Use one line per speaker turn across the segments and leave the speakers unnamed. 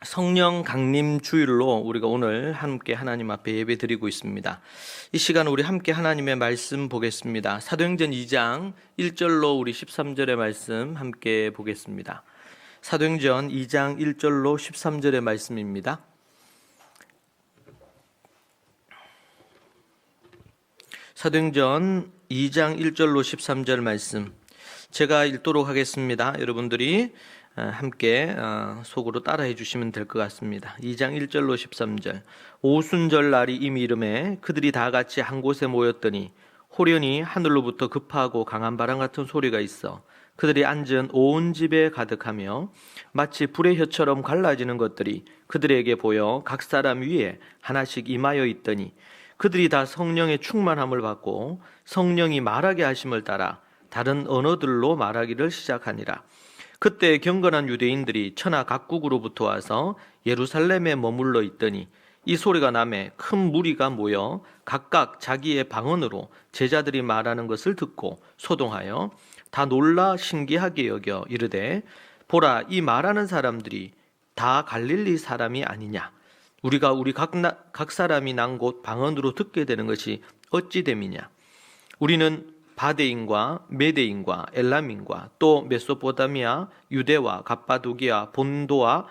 성령 강림 주일로 우리가 오늘 함께 하나님 앞에 예배 드리고 있습니다. 이 시간 우리 함께 하나님의 말씀 보겠습니다. 사도행전 2장 1절로 우리 13절의 말씀 함께 보겠습니다. 사도행전 2장 1절로 13절의 말씀입니다. 사도행전 2장 1절로 13절 말씀 제가 읽도록 하겠습니다. 여러분들이 함께 속으로 따라해 주시면 될 것 같습니다. 2장 1절로 13절. 오순절 날이 이미 이름에 그들이 다 같이 한 곳에 모였더니 호련히 하늘로부터 급하고 강한 바람 같은 소리가 있어 그들이 앉은 온 집에 가득하며 마치 불의 혀처럼 갈라지는 것들이 그들에게 보여 각 사람 위에 하나씩 임하여 있더니 그들이 다 성령의 충만함을 받고 성령이 말하게 하심을 따라 다른 언어들로 말하기를 시작하니라. 그때 경건한 유대인들이 천하 각국으로부터 와서 예루살렘에 머물러 있더니 이 소리가 나매 큰 무리가 모여 각각 자기의 방언으로 제자들이 말하는 것을 듣고 소동하여 다 놀라 신기하게 여겨 이르되 보라, 이 말하는 사람들이 다 갈릴리 사람이 아니냐? 우리가 우리 각 사람이 난 곳 방언으로 듣게 되는 것이 어찌 됨이냐? 우리는 바데인과 메데인과 엘람인과 또 메소포타미아, 유대와 갑바도기아, 본도와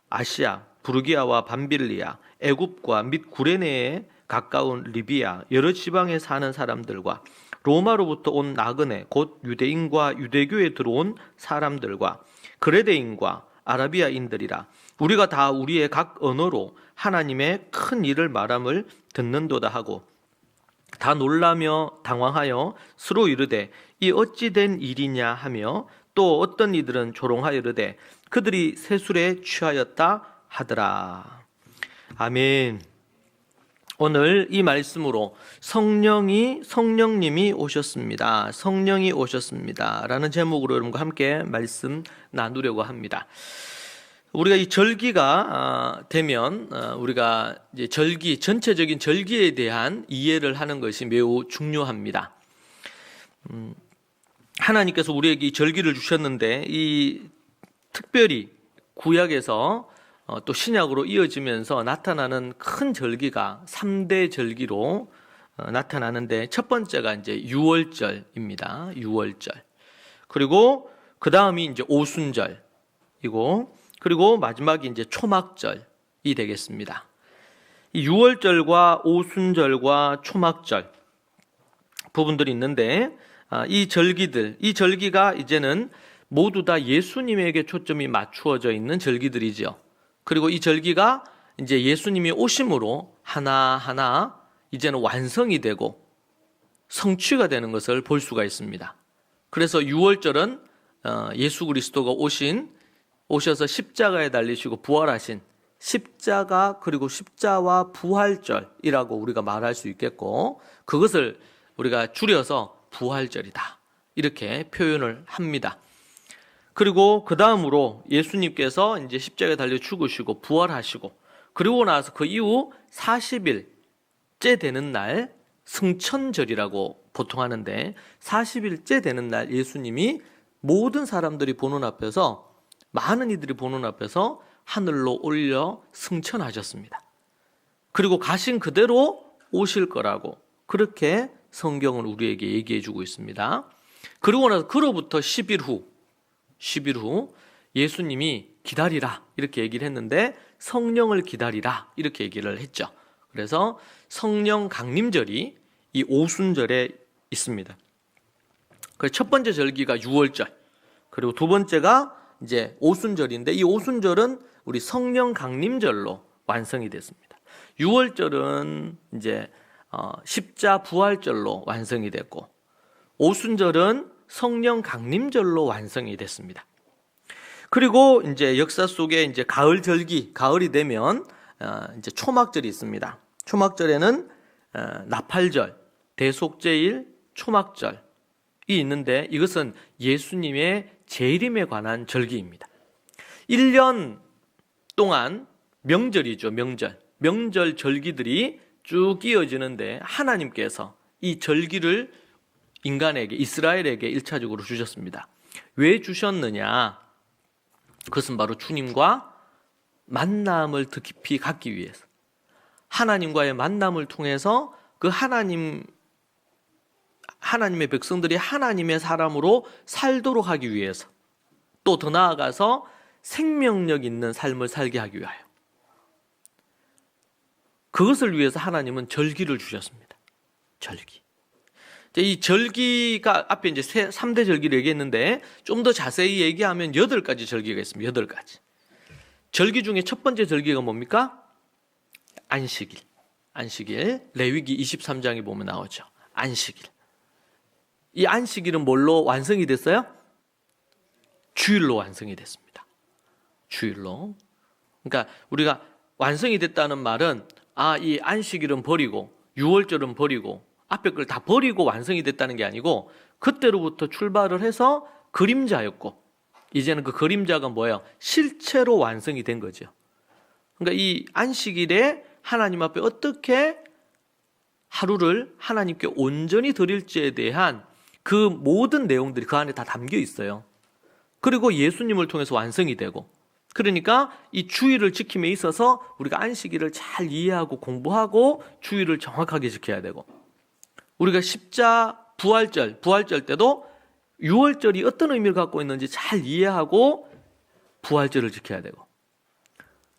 아시아, 부르기아와 밤빌리아, 애굽과 및 구레네에 가까운 리비아 여러 지방에 사는 사람들과 로마로부터 온 나그네 곧 유대인과 유대교에 들어온 사람들과 그레데인과 아라비아인들이라. 우리가 다 우리의 각 언어로 하나님의 큰 일을 말함을 듣는도다 하고 다 놀라며 당황하여 서로 이르되 이 어찌 된 일이냐 하며 또 어떤 이들은 조롱하여 이르되 그들이 세술에 취하였다 하더라. 아멘. 오늘 이 말씀으로 성령님이 오셨습니다. 성령이 오셨습니다. 라는 제목으로 여러분과 함께 말씀 나누려고 합니다. 우리가 이 절기가 되면 우리가 이제 전체적인 절기에 대한 이해를 하는 것이 매우 중요합니다. 하나님께서 우리에게 이 절기를 주셨는데 이 특별히 구약에서 또 신약으로 이어지면서 나타나는 큰 절기가 3대 절기로 나타나는데 첫 번째가 이제 유월절입니다. 유월절. 그리고 그 다음이 이제 오순절이고 그리고 마지막이 이제 초막절이 되겠습니다. 이 유월절과 오순절과 초막절 부분들이 있는데 이 절기가 이제는 모두 다 예수님에게 초점이 맞추어져 있는 절기들이죠. 그리고 이 절기가 이제 예수님이 오심으로 하나하나 이제는 완성이 되고 성취가 되는 것을 볼 수가 있습니다. 그래서 유월절은 예수 그리스도가 오셔서 십자가에 달리시고 부활하신 십자가 그리고 십자와 부활절이라고 우리가 말할 수 있겠고 그것을 우리가 줄여서 부활절이다 이렇게 표현을 합니다. 그리고 그 다음으로 예수님께서 이제 십자가에 달려 죽으시고 부활하시고 그리고 나서 그 이후 40일째 되는 날 승천절이라고 보통 하는데 40일째 되는 날 예수님이 모든 사람들이 보는 앞에서 많은 이들이 보는 앞에서 하늘로 올려 승천하셨습니다. 그리고 가신 그대로 오실 거라고 그렇게 성경은 우리에게 얘기해 주고 있습니다. 그리고 나서 그로부터 10일 후 예수님이 기다리라 이렇게 얘기를 했는데 성령을 기다리라 이렇게 얘기를 했죠. 그래서 성령 강림절이 이 오순절에 있습니다. 그 첫 번째 절기가 유월절, 그리고 두 번째가 이제 오순절인데 이 오순절은 우리 성령 강림절로 완성이 됐습니다. 유월절은 이제 십자 부활절로 완성이 됐고 오순절은 성령 강림절로 완성이 됐습니다. 그리고 이제 역사 속에 이제 가을이 되면 이제 초막절이 있습니다. 초막절에는 나팔절, 대속제일, 초막절이 있는데 이것은 예수님의 재림에 관한 절기입니다. 1년 동안 명절이죠. 명절 절기들이 쭉 이어지는데 하나님께서 이 절기를 인간에게, 이스라엘에게 1차적으로 주셨습니다. 왜 주셨느냐? 그것은 바로 주님과 만남을 더 깊이 갖기 위해서, 하나님과의 만남을 통해서 그 하나님의 백성들이 하나님의 사람으로 살도록 하기 위해서, 또 더 나아가서 생명력 있는 삶을 살게 하기 위하여, 그것을 위해서 하나님은 절기를 주셨습니다. 절기. 이 절기가 앞에 이제 3대 절기를 얘기했는데 좀 더 자세히 얘기하면 8가지 절기가 있습니다. 8가지. 절기 중에 첫 번째 절기가 뭡니까? 안식일. 안식일. 레위기 23장에 보면 나오죠. 안식일. 이 안식일은 뭘로 완성이 됐어요? 주일로 완성이 됐습니다. 주일로. 그러니까 우리가 완성이 됐다는 말은 이 안식일은 버리고 유월절은 버리고 앞에 걸 다 버리고 완성이 됐다는 게 아니고, 그때로부터 출발을 해서 그림자였고 이제는 그 그림자가 뭐예요? 실체로 완성이 된 거죠. 그러니까 이 안식일에 하나님 앞에 어떻게 하루를 하나님께 온전히 드릴지에 대한 그 모든 내용들이 그 안에 다 담겨 있어요. 그리고 예수님을 통해서 완성이 되고, 그러니까 이 주일을 지킴에 있어서 우리가 안식일을 잘 이해하고 공부하고 주일을 정확하게 지켜야 되고, 우리가 십자 부활절 때도 유월절이 어떤 의미를 갖고 있는지 잘 이해하고 부활절을 지켜야 되고,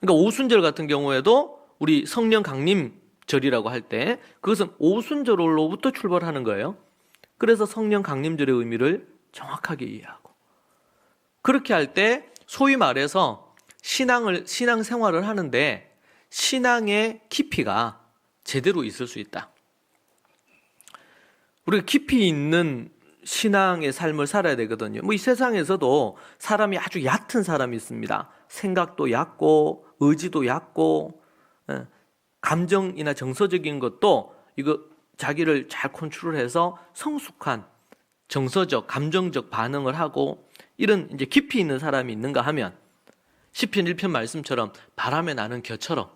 그러니까 오순절 같은 경우에도 우리 성령 강림절이라고 할 때 그것은 오순절로부터 출발하는 거예요. 그래서 성령 강림절의 의미를 정확하게 이해하고, 그렇게 할 때 소위 말해서 신앙 생활을 하는데 신앙의 깊이가 제대로 있을 수 있다. 우리가 깊이 있는 신앙의 삶을 살아야 되거든요. 이 세상에서도 사람이 아주 얕은 사람이 있습니다. 생각도 얕고 의지도 얕고 감정이나 정서적인 것도 이거 자기를 잘 컨트롤해서 성숙한 정서적, 감정적 반응을 하고, 이런 이제 깊이 있는 사람이 있는가 하면 시편 1편 말씀처럼 바람에 나는 겨처럼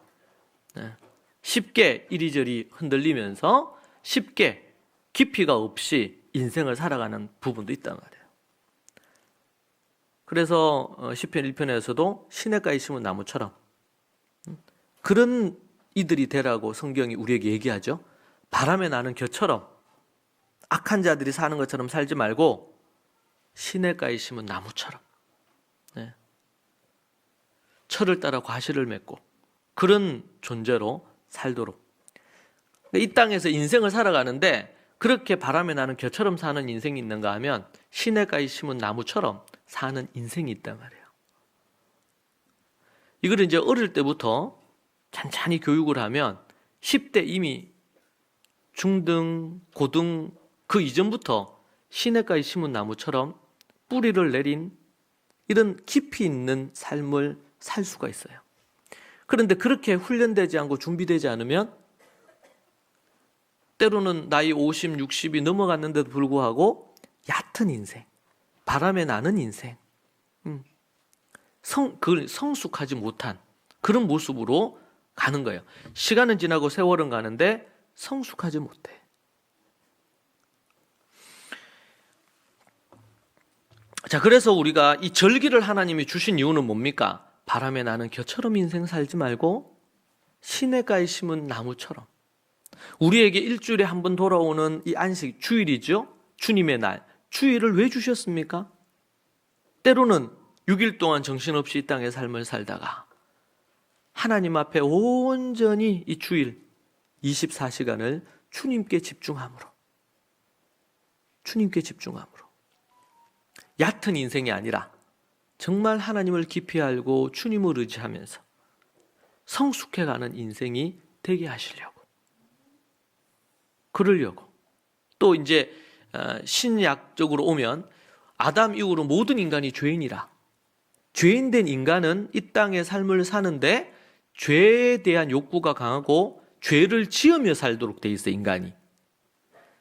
쉽게 이리저리 흔들리면서 쉽게 깊이가 없이 인생을 살아가는 부분도 있단 말이에요. 그래서 시편 1편에서도 시냇가에 심은 나무처럼 그런 이들이 되라고 성경이 우리에게 얘기하죠. 바람에 나는 겨처럼 악한 자들이 사는 것처럼 살지 말고 시냇가에 심은 나무처럼 철을 따라 과실을 맺고 그런 존재로 살도록, 이 땅에서 인생을 살아가는데 그렇게 바람에 나는 겨처럼 사는 인생이 있는가 하면 시냇가에 심은 나무처럼 사는 인생이 있단 말이에요. 이걸 이제 어릴 때부터 찬찬히 교육을 하면 10대 이미 중등, 고등 그 이전부터 시냇가에 심은 나무처럼 뿌리를 내린 이런 깊이 있는 삶을 살 수가 있어요. 그런데 그렇게 훈련되지 않고 준비되지 않으면 때로는 나이 50, 60이 넘어갔는데도 불구하고 얕은 인생, 바람에 나는 인생, 그걸 성숙하지 못한 그런 모습으로 가는 거예요. 시간은 지나고 세월은 가는데 성숙하지 못해. 자, 그래서 우리가 이 절기를 하나님이 주신 이유는 뭡니까? 바람에 나는 겨처럼 인생 살지 말고 시냇가에 심은 나무처럼, 우리에게 일주일에 한 번 돌아오는 이 안식 주일이죠. 주님의 날, 주일을 왜 주셨습니까? 때로는 6일 동안 정신없이 이 땅의 삶을 살다가 하나님 앞에 온전히 이 주일 24시간을 주님께 집중함으로 얕은 인생이 아니라 정말 하나님을 깊이 알고 주님을 의지하면서 성숙해가는 인생이 되게 하시려고, 그러려고. 또 이제 신약적으로 오면 아담 이후로 모든 인간이 죄인이라, 죄인된 인간은 이 땅의 삶을 사는데 죄에 대한 욕구가 강하고 죄를 지으며 살도록 돼 있어, 인간이.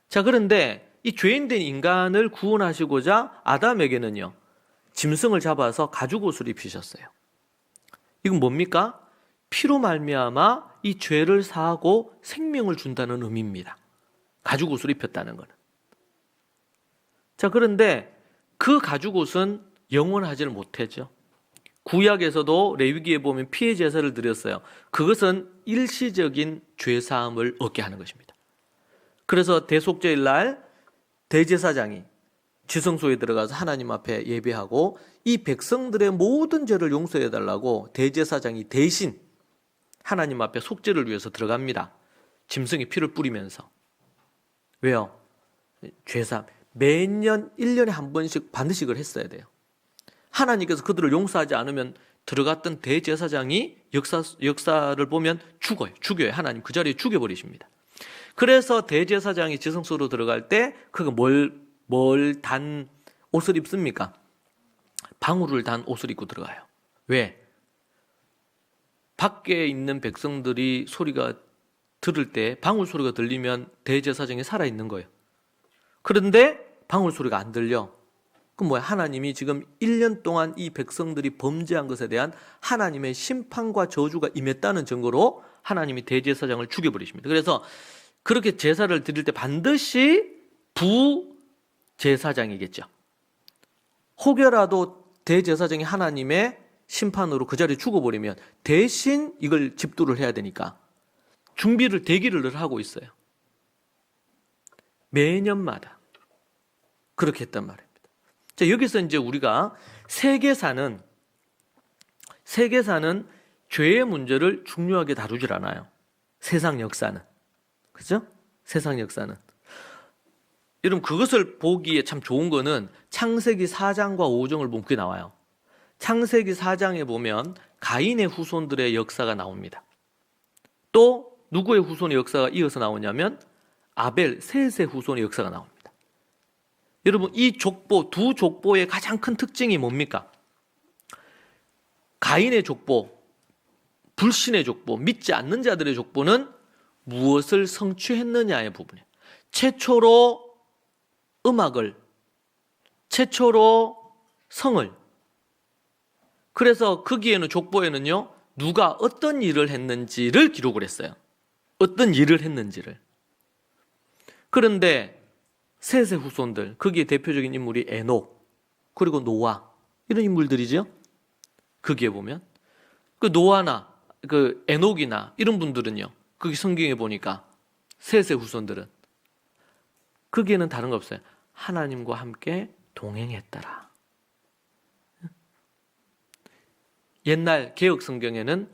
자, 그런데 이 죄인된 인간을 구원하시고자 아담에게는요, 짐승을 잡아서 가죽옷을 입히셨어요. 이건 뭡니까? 피로 말미암아 이 죄를 사하고 생명을 준다는 의미입니다. 가죽옷을 입혔다는 것은. 자, 그런데 그 가죽옷은 영원하지를 못하죠. 구약에서도 레위기에 보면 피해 제사를 드렸어요. 그것은 일시적인 죄사함을 얻게 하는 것입니다. 그래서 대속죄일 날 대제사장이 지성소에 들어가서 하나님 앞에 예배하고 이 백성들의 모든 죄를 용서해 달라고 대제사장이 대신 하나님 앞에 속죄를 위해서 들어갑니다. 짐승의 피를 뿌리면서. 왜요? 죄사함. 매년 1년에 한 번씩 반드시 그걸 했어야 돼요. 하나님께서 그들을 용서하지 않으면 들어갔던 대제사장이 역사를 보면 죽여요. 하나님 그 자리에 죽여버리십니다. 그래서 대제사장이 지성소로 들어갈 때 그가 뭘 단 옷을 입습니까? 방울을 단 옷을 입고 들어가요. 왜? 밖에 있는 백성들이 소리가 들을 때 방울 소리가 들리면 대제사장이 살아있는 거예요. 그런데 방울 소리가 안 들려. 그럼 뭐야? 하나님이 지금 1년 동안 이 백성들이 범죄한 것에 대한 하나님의 심판과 저주가 임했다는 증거로 하나님이 대제사장을 죽여버리십니다. 그래서 그렇게 제사를 드릴 때 반드시 부제사장이겠죠. 혹여라도 대제사장이 하나님의 심판으로 그 자리에 죽어버리면 대신 이걸 집도를 해야 되니까 대기를 하고 있어요. 매년마다 그렇게 했단 말입니다. 자, 여기서 이제 우리가 세계사는 죄의 문제를 중요하게 다루질 않아요. 세상 역사는. 그죠? 세상 역사는. 여러분, 그것을 보기에 참 좋은 거는 창세기 4장과 5장을 보면 그게 나와요. 창세기 4장에 보면 가인의 후손들의 역사가 나옵니다. 또 누구의 후손의 역사가 이어서 나오냐면 아벨, 셋의 후손의 역사가 나옵니다. 여러분, 이 두 족보의 가장 큰 특징이 뭡니까? 가인의 족보, 불신의 족보, 믿지 않는 자들의 족보는 무엇을 성취했느냐의 부분이에요. 최초로 음악을, 최초로 성을. 그래서 거기에는 족보에는요, 누가 어떤 일을 했는지를 기록을 했어요. 어떤 일을 했는지를. 그런데 셋의 후손들, 거기에 대표적인 인물이 에녹, 그리고 노아, 이런 인물들이죠. 거기에 보면 그 노아나 그 에녹이나 이런 분들은요, 거기 성경에 보니까 셋의 후손들은 거기에는 다른 거 없어요. 하나님과 함께 동행했더라. 옛날 개혁 성경에는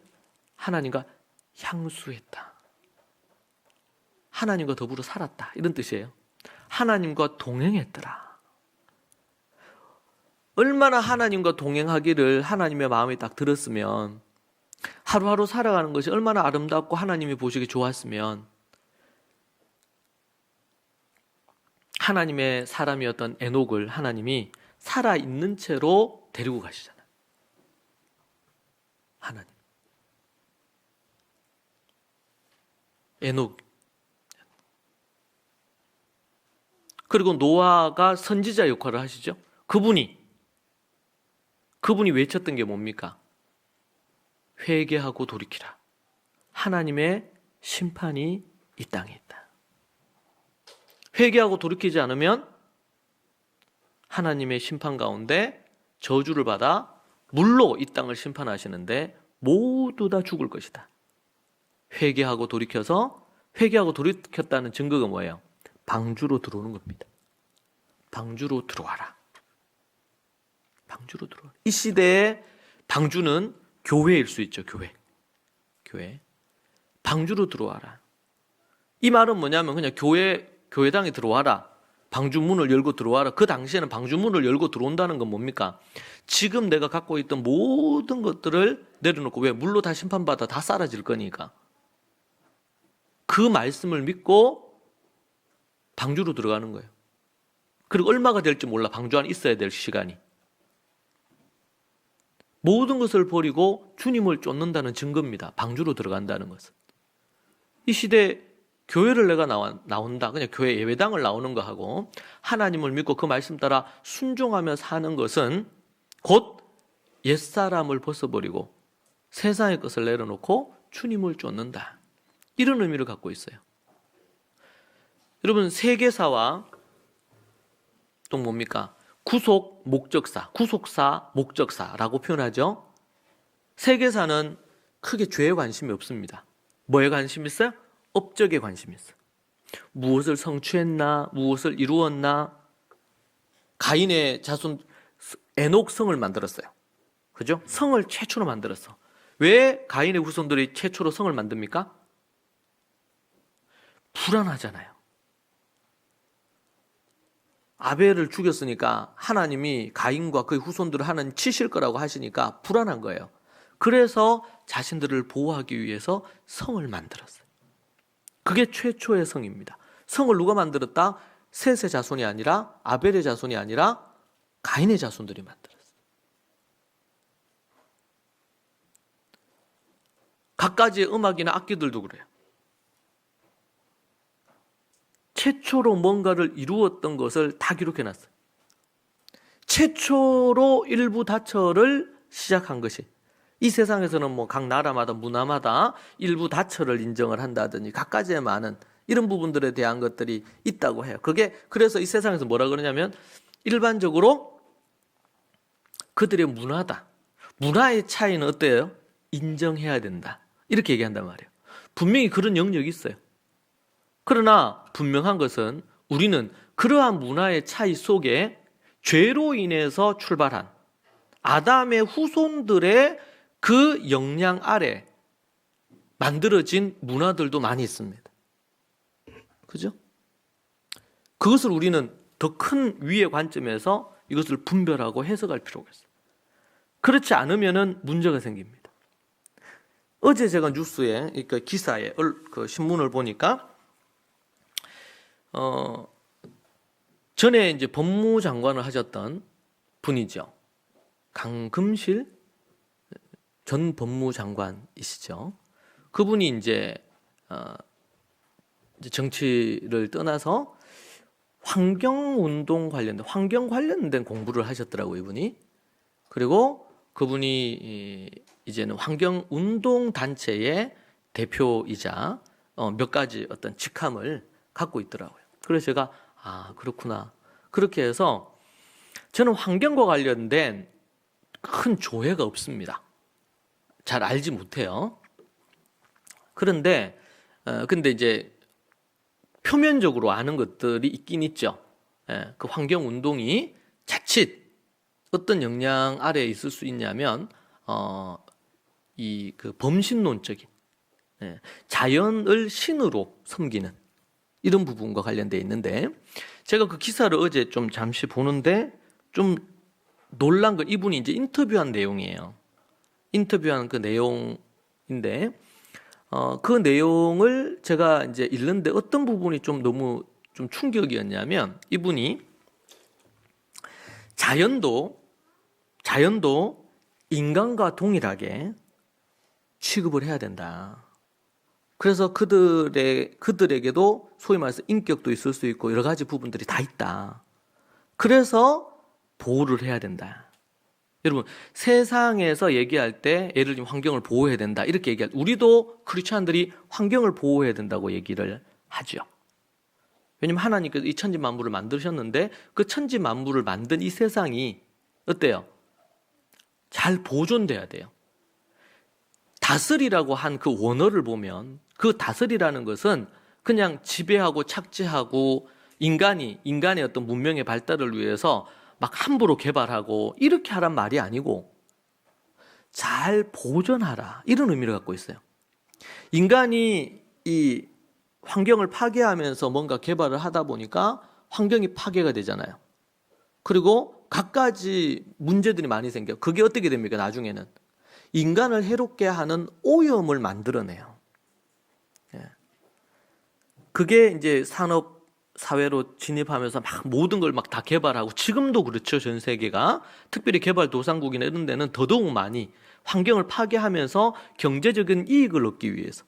하나님과 향수했다, 하나님과 더불어 살았다, 이런 뜻이에요. 하나님과 동행했더라. 얼마나 하나님과 동행하기를 하나님의 마음이 딱 들었으면, 하루하루 살아가는 것이 얼마나 아름답고 하나님이 보시기 좋았으면 하나님의 사람이었던 에녹을 하나님이 살아있는 채로 데리고 가시잖아요. 하나님. 에녹. 그리고 노아가 선지자 역할을 하시죠. 그분이 외쳤던 게 뭡니까? 회개하고 돌이키라. 하나님의 심판이 이 땅에 있다. 회개하고 돌이키지 않으면 하나님의 심판 가운데 저주를 받아 물로 이 땅을 심판하시는데 모두 다 죽을 것이다. 회개하고 돌이켰다는 증거가 뭐예요? 방주로 들어오는 겁니다. 방주로 들어와라. 방주로 들어와라. 이 시대의 방주는 교회일 수 있죠. 교회. 방주로 들어와라. 이 말은 뭐냐면 그냥 교회당에 들어와라. 방주 문을 열고 들어와라. 그 당시에는 방주 문을 열고 들어온다는 건 뭡니까? 지금 내가 갖고 있던 모든 것들을 내려놓고, 왜? 물로 다 심판받아 다 사라질 거니까. 그 말씀을 믿고 방주로 들어가는 거예요. 그리고 얼마가 될지 몰라. 방주 안에 있어야 될 시간이. 모든 것을 버리고 주님을 쫓는다는 증거입니다. 방주로 들어간다는 것은. 이 시대에 교회를 내가 나온다. 그냥 교회 예배당을 나오는 거 하고 하나님을 믿고 그 말씀 따라 순종하며 사는 것은 곧 옛사람을 벗어버리고 세상의 것을 내려놓고 주님을 쫓는다. 이런 의미를 갖고 있어요. 여러분, 세계사와 또 뭡니까? 구속사, 목적사라고 표현하죠. 세계사는 크게 죄에 관심이 없습니다. 뭐에 관심이 있어요? 업적에 관심이 있어요. 무엇을 성취했나, 무엇을 이루었나. 가인의 자손 에녹 성을 만들었어요. 그죠? 성을 최초로 만들었어. 왜 가인의 후손들이 최초로 성을 만듭니까? 불안하잖아요. 아벨을 죽였으니까 하나님이 가인과 그의 후손들을 하나님 치실 거라고 하시니까 불안한 거예요. 그래서 자신들을 보호하기 위해서 성을 만들었어요. 그게 최초의 성입니다. 성을 누가 만들었다? 셋의 자손이 아니라, 아벨의 자손이 아니라 가인의 자손들이 만들었어요. 갖가지의 음악이나 악기들도 그래요. 최초로 뭔가를 이루었던 것을 다 기록해놨어요. 최초로 일부 다처를 시작한 것이, 이 세상에서는 뭐 각 나라마다 문화마다 일부 다처를 인정을 한다든지 갖가지의 많은 이런 부분들에 대한 것들이 있다고 해요. 그래서 이 세상에서 뭐라 그러냐면 일반적으로 그들의 문화다. 문화의 차이는 어때요? 인정해야 된다. 이렇게 얘기한단 말이에요. 분명히 그런 영역이 있어요. 그러나 분명한 것은 우리는 그러한 문화의 차이 속에 죄로 인해서 출발한 아담의 후손들의 그 영향 아래 만들어진 문화들도 많이 있습니다. 그죠? 그것을 우리는 더 큰 위의 관점에서 이것을 분별하고 해석할 필요가 있어요. 그렇지 않으면 문제가 생깁니다. 어제 제가 뉴스에, 그러니까 기사에, 그 신문을 보니까 전에 이제 법무장관을 하셨던 분이죠. 강금실 전 법무장관이시죠. 그분이 이제 정치를 떠나서 환경 관련된 공부를 하셨더라고요, 이분이. 그리고 그분이 이제는 환경운동 단체의 대표이자 몇 가지 어떤 직함을 갖고 있더라고요. 그래서 제가 그렇구나. 그렇게 해서 저는 환경과 관련된 큰 조회가 없습니다. 잘 알지 못해요. 그런데 근데 이제 표면적으로 아는 것들이 있긴 있죠. 그 환경 운동이 자칫 어떤 영향 아래에 있을 수 있냐면 이 그 범신론적인 자연을 신으로 섬기는 이런 부분과 관련되어 있는데, 제가 그 기사를 어제 좀 잠시 보는데 좀 놀란 건 이분이 이제 인터뷰한 내용이에요. 인터뷰한 그 내용인데 그 내용을 제가 이제 읽는데 어떤 부분이 좀 너무 좀 충격이었냐면, 이분이 자연도 인간과 동일하게 취급을 해야 된다. 그래서 그들에게도 소위 말해서 인격도 있을 수 있고 여러 가지 부분들이 다 있다. 그래서 보호를 해야 된다. 여러분, 세상에서 얘기할 때 예를 들면 환경을 보호해야 된다 이렇게 얘기할 때 우리도 크리스찬들이 환경을 보호해야 된다고 얘기를 하죠. 왜냐하면 하나님께서 이 천지 만물을 만드셨는데 그 천지 만물을 만든 이 세상이 어때요? 잘 보존돼야 돼요. 다스리라고 한 그 원어를 보면 그 다스리라는 것은 그냥 지배하고 착취하고 인간의 어떤 문명의 발달을 위해서 막 함부로 개발하고 이렇게 하란 말이 아니고 잘 보존하라 이런 의미를 갖고 있어요. 인간이 이 환경을 파괴하면서 뭔가 개발을 하다 보니까 환경이 파괴가 되잖아요. 그리고 갖가지 문제들이 많이 생겨요. 그게 어떻게 됩니까? 나중에는 인간을 해롭게 하는 오염을 만들어내요. 그게 이제 산업 사회로 진입하면서 막 모든 걸 막 다 개발하고, 지금도 그렇죠. 전 세계가 특별히 개발도상국이나 이런 데는 더더욱 많이 환경을 파괴하면서 경제적인 이익을 얻기 위해서.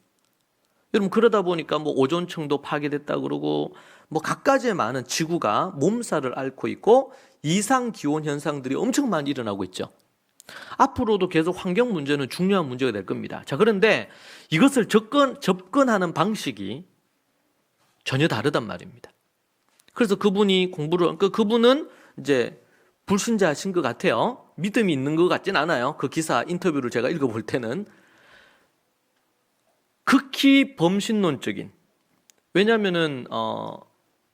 여러분, 그러다 보니까 뭐 오존층도 파괴됐다 그러고 뭐 갖가지의 많은 지구가 몸살을 앓고 있고 이상 기온 현상들이 엄청 많이 일어나고 있죠. 앞으로도 계속 환경 문제는 중요한 문제가 될 겁니다. 자, 그런데 이것을 접근하는 방식이 전혀 다르단 말입니다. 그래서 그분이 그분은 이제 불신자신 것 같아요. 믿음이 있는 것 같진 않아요. 그 기사 인터뷰를 제가 읽어볼 때는 극히 범신론적인, 왜냐하면은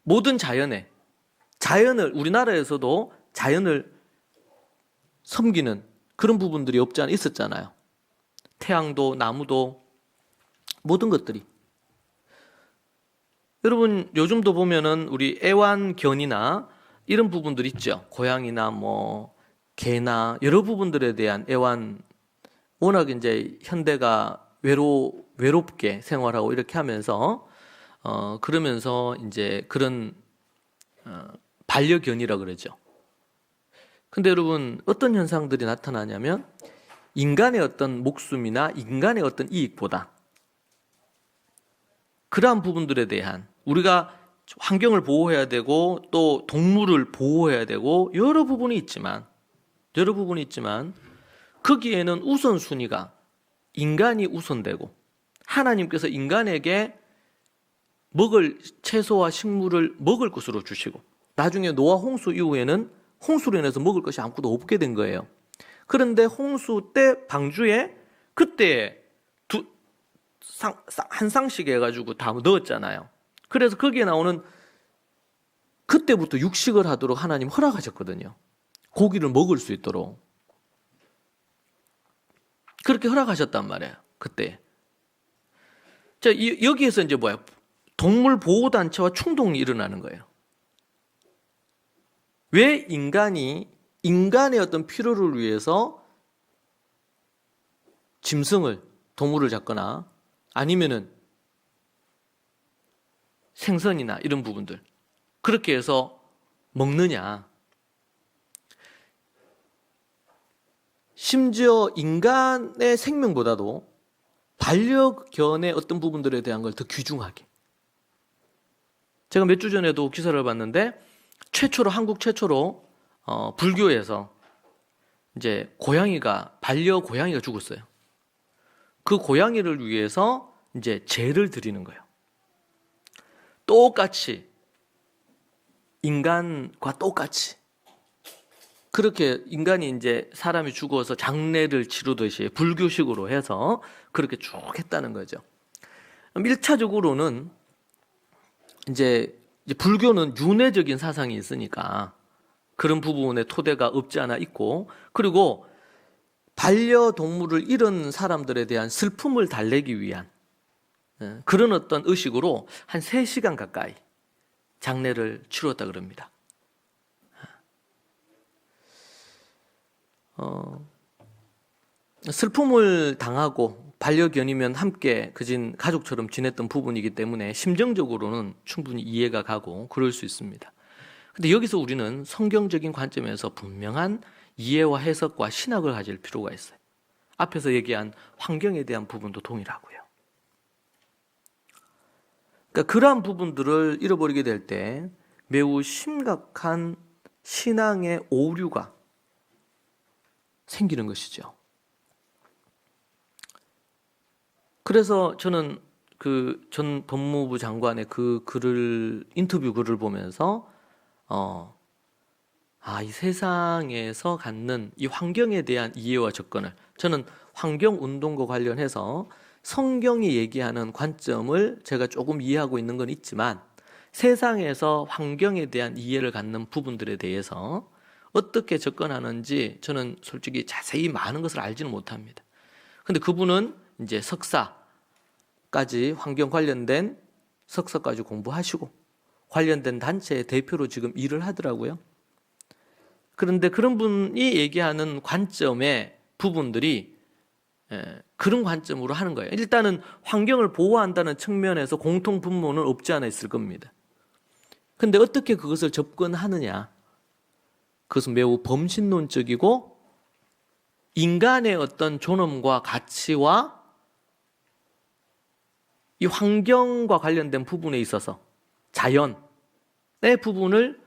모든 자연을 우리나라에서도 자연을 섬기는 그런 부분들이 없지 않아 있었잖아요. 태양도 나무도 모든 것들이. 여러분 요즘도 보면은 우리 애완견이나 이런 부분들 있죠. 고양이나 뭐 개나 여러 부분들에 대한 워낙 이제 현대가 외롭게 생활하고 이렇게 하면서 그러면서 이제 그런 반려견이라 그러죠. 근데 여러분 어떤 현상들이 나타나냐면 인간의 어떤 목숨이나 인간의 어떤 이익보다 그러한 부분들에 대한, 우리가 환경을 보호해야 되고 또 동물을 보호해야 되고 여러 부분이 있지만 거기에는 우선순위가 인간이 우선되고 하나님께서 인간에게 먹을 채소와 식물을 먹을 것으로 주시고 나중에 노아 홍수 이후에는 홍수로 인해서 먹을 것이 아무것도 없게 된 거예요. 그런데 홍수 때 방주에 그때 한 쌍씩 해가지고 다 넣었잖아요. 그래서 거기에 나오는 그때부터 육식을 하도록 하나님 허락하셨거든요. 고기를 먹을 수 있도록 그렇게 허락하셨단 말이에요. 그때. 자, 여기에서 이제 뭐야? 동물 보호 단체와 충동이 일어나는 거예요. 왜 인간의 어떤 필요를 위해서 동물을 잡거나 아니면은 생선이나 이런 부분들 그렇게 해서 먹느냐? 심지어 인간의 생명보다도 반려견의 어떤 부분들에 대한 걸 더 귀중하게. 제가 몇 주 전에도 기사를 봤는데 한국 최초로 불교에서 이제 반려 고양이가 죽었어요. 그 고양이를 위해서 이제 제를 드리는 거예요. 똑같이 인간과 똑같이 그렇게 인간이 이제 사람이 죽어서 장례를 치르듯이 불교식으로 해서 그렇게 쭉 했다는 거죠. 1차적으로는 이제 불교는 윤회적인 사상이 있으니까 그런 부분에 토대가 없지 않아 있고, 그리고 반려동물을 잃은 사람들에 대한 슬픔을 달래기 위한 그런 어떤 의식으로 한 3시간 가까이 장례를 치렀다 그럽니다. 슬픔을 당하고 반려견이면 함께 그진 가족처럼 지냈던 부분이기 때문에 심정적으로는 충분히 이해가 가고 그럴 수 있습니다. 근데 여기서 우리는 성경적인 관점에서 분명한 이해와 해석과 신학을 가질 필요가 있어요. 앞에서 얘기한 환경에 대한 부분도 동일하고요. 그러니까 그러한 부분들을 잃어버리게 될 때 매우 심각한 신앙의 오류가 생기는 것이죠. 그래서 저는 그 전 법무부 장관의 인터뷰 글을 보면서 이 세상에서 갖는 이 환경에 대한 이해와 접근을, 저는 환경운동과 관련해서 성경이 얘기하는 관점을 제가 조금 이해하고 있는 건 있지만 세상에서 환경에 대한 이해를 갖는 부분들에 대해서 어떻게 접근하는지 저는 솔직히 자세히 많은 것을 알지는 못합니다. 근데 그분은 이제 환경 관련된 석사까지 공부하시고 관련된 단체의 대표로 지금 일을 하더라고요. 그런데 그런 분이 얘기하는 관점의 부분들이 그런 관점으로 하는 거예요. 일단은 환경을 보호한다는 측면에서 공통 분모는 없지 않아 있을 겁니다. 근데 어떻게 그것을 접근하느냐? 그것은 매우 범신론적이고 인간의 어떤 존엄과 가치와 이 환경과 관련된 부분에 있어서 자연의 부분을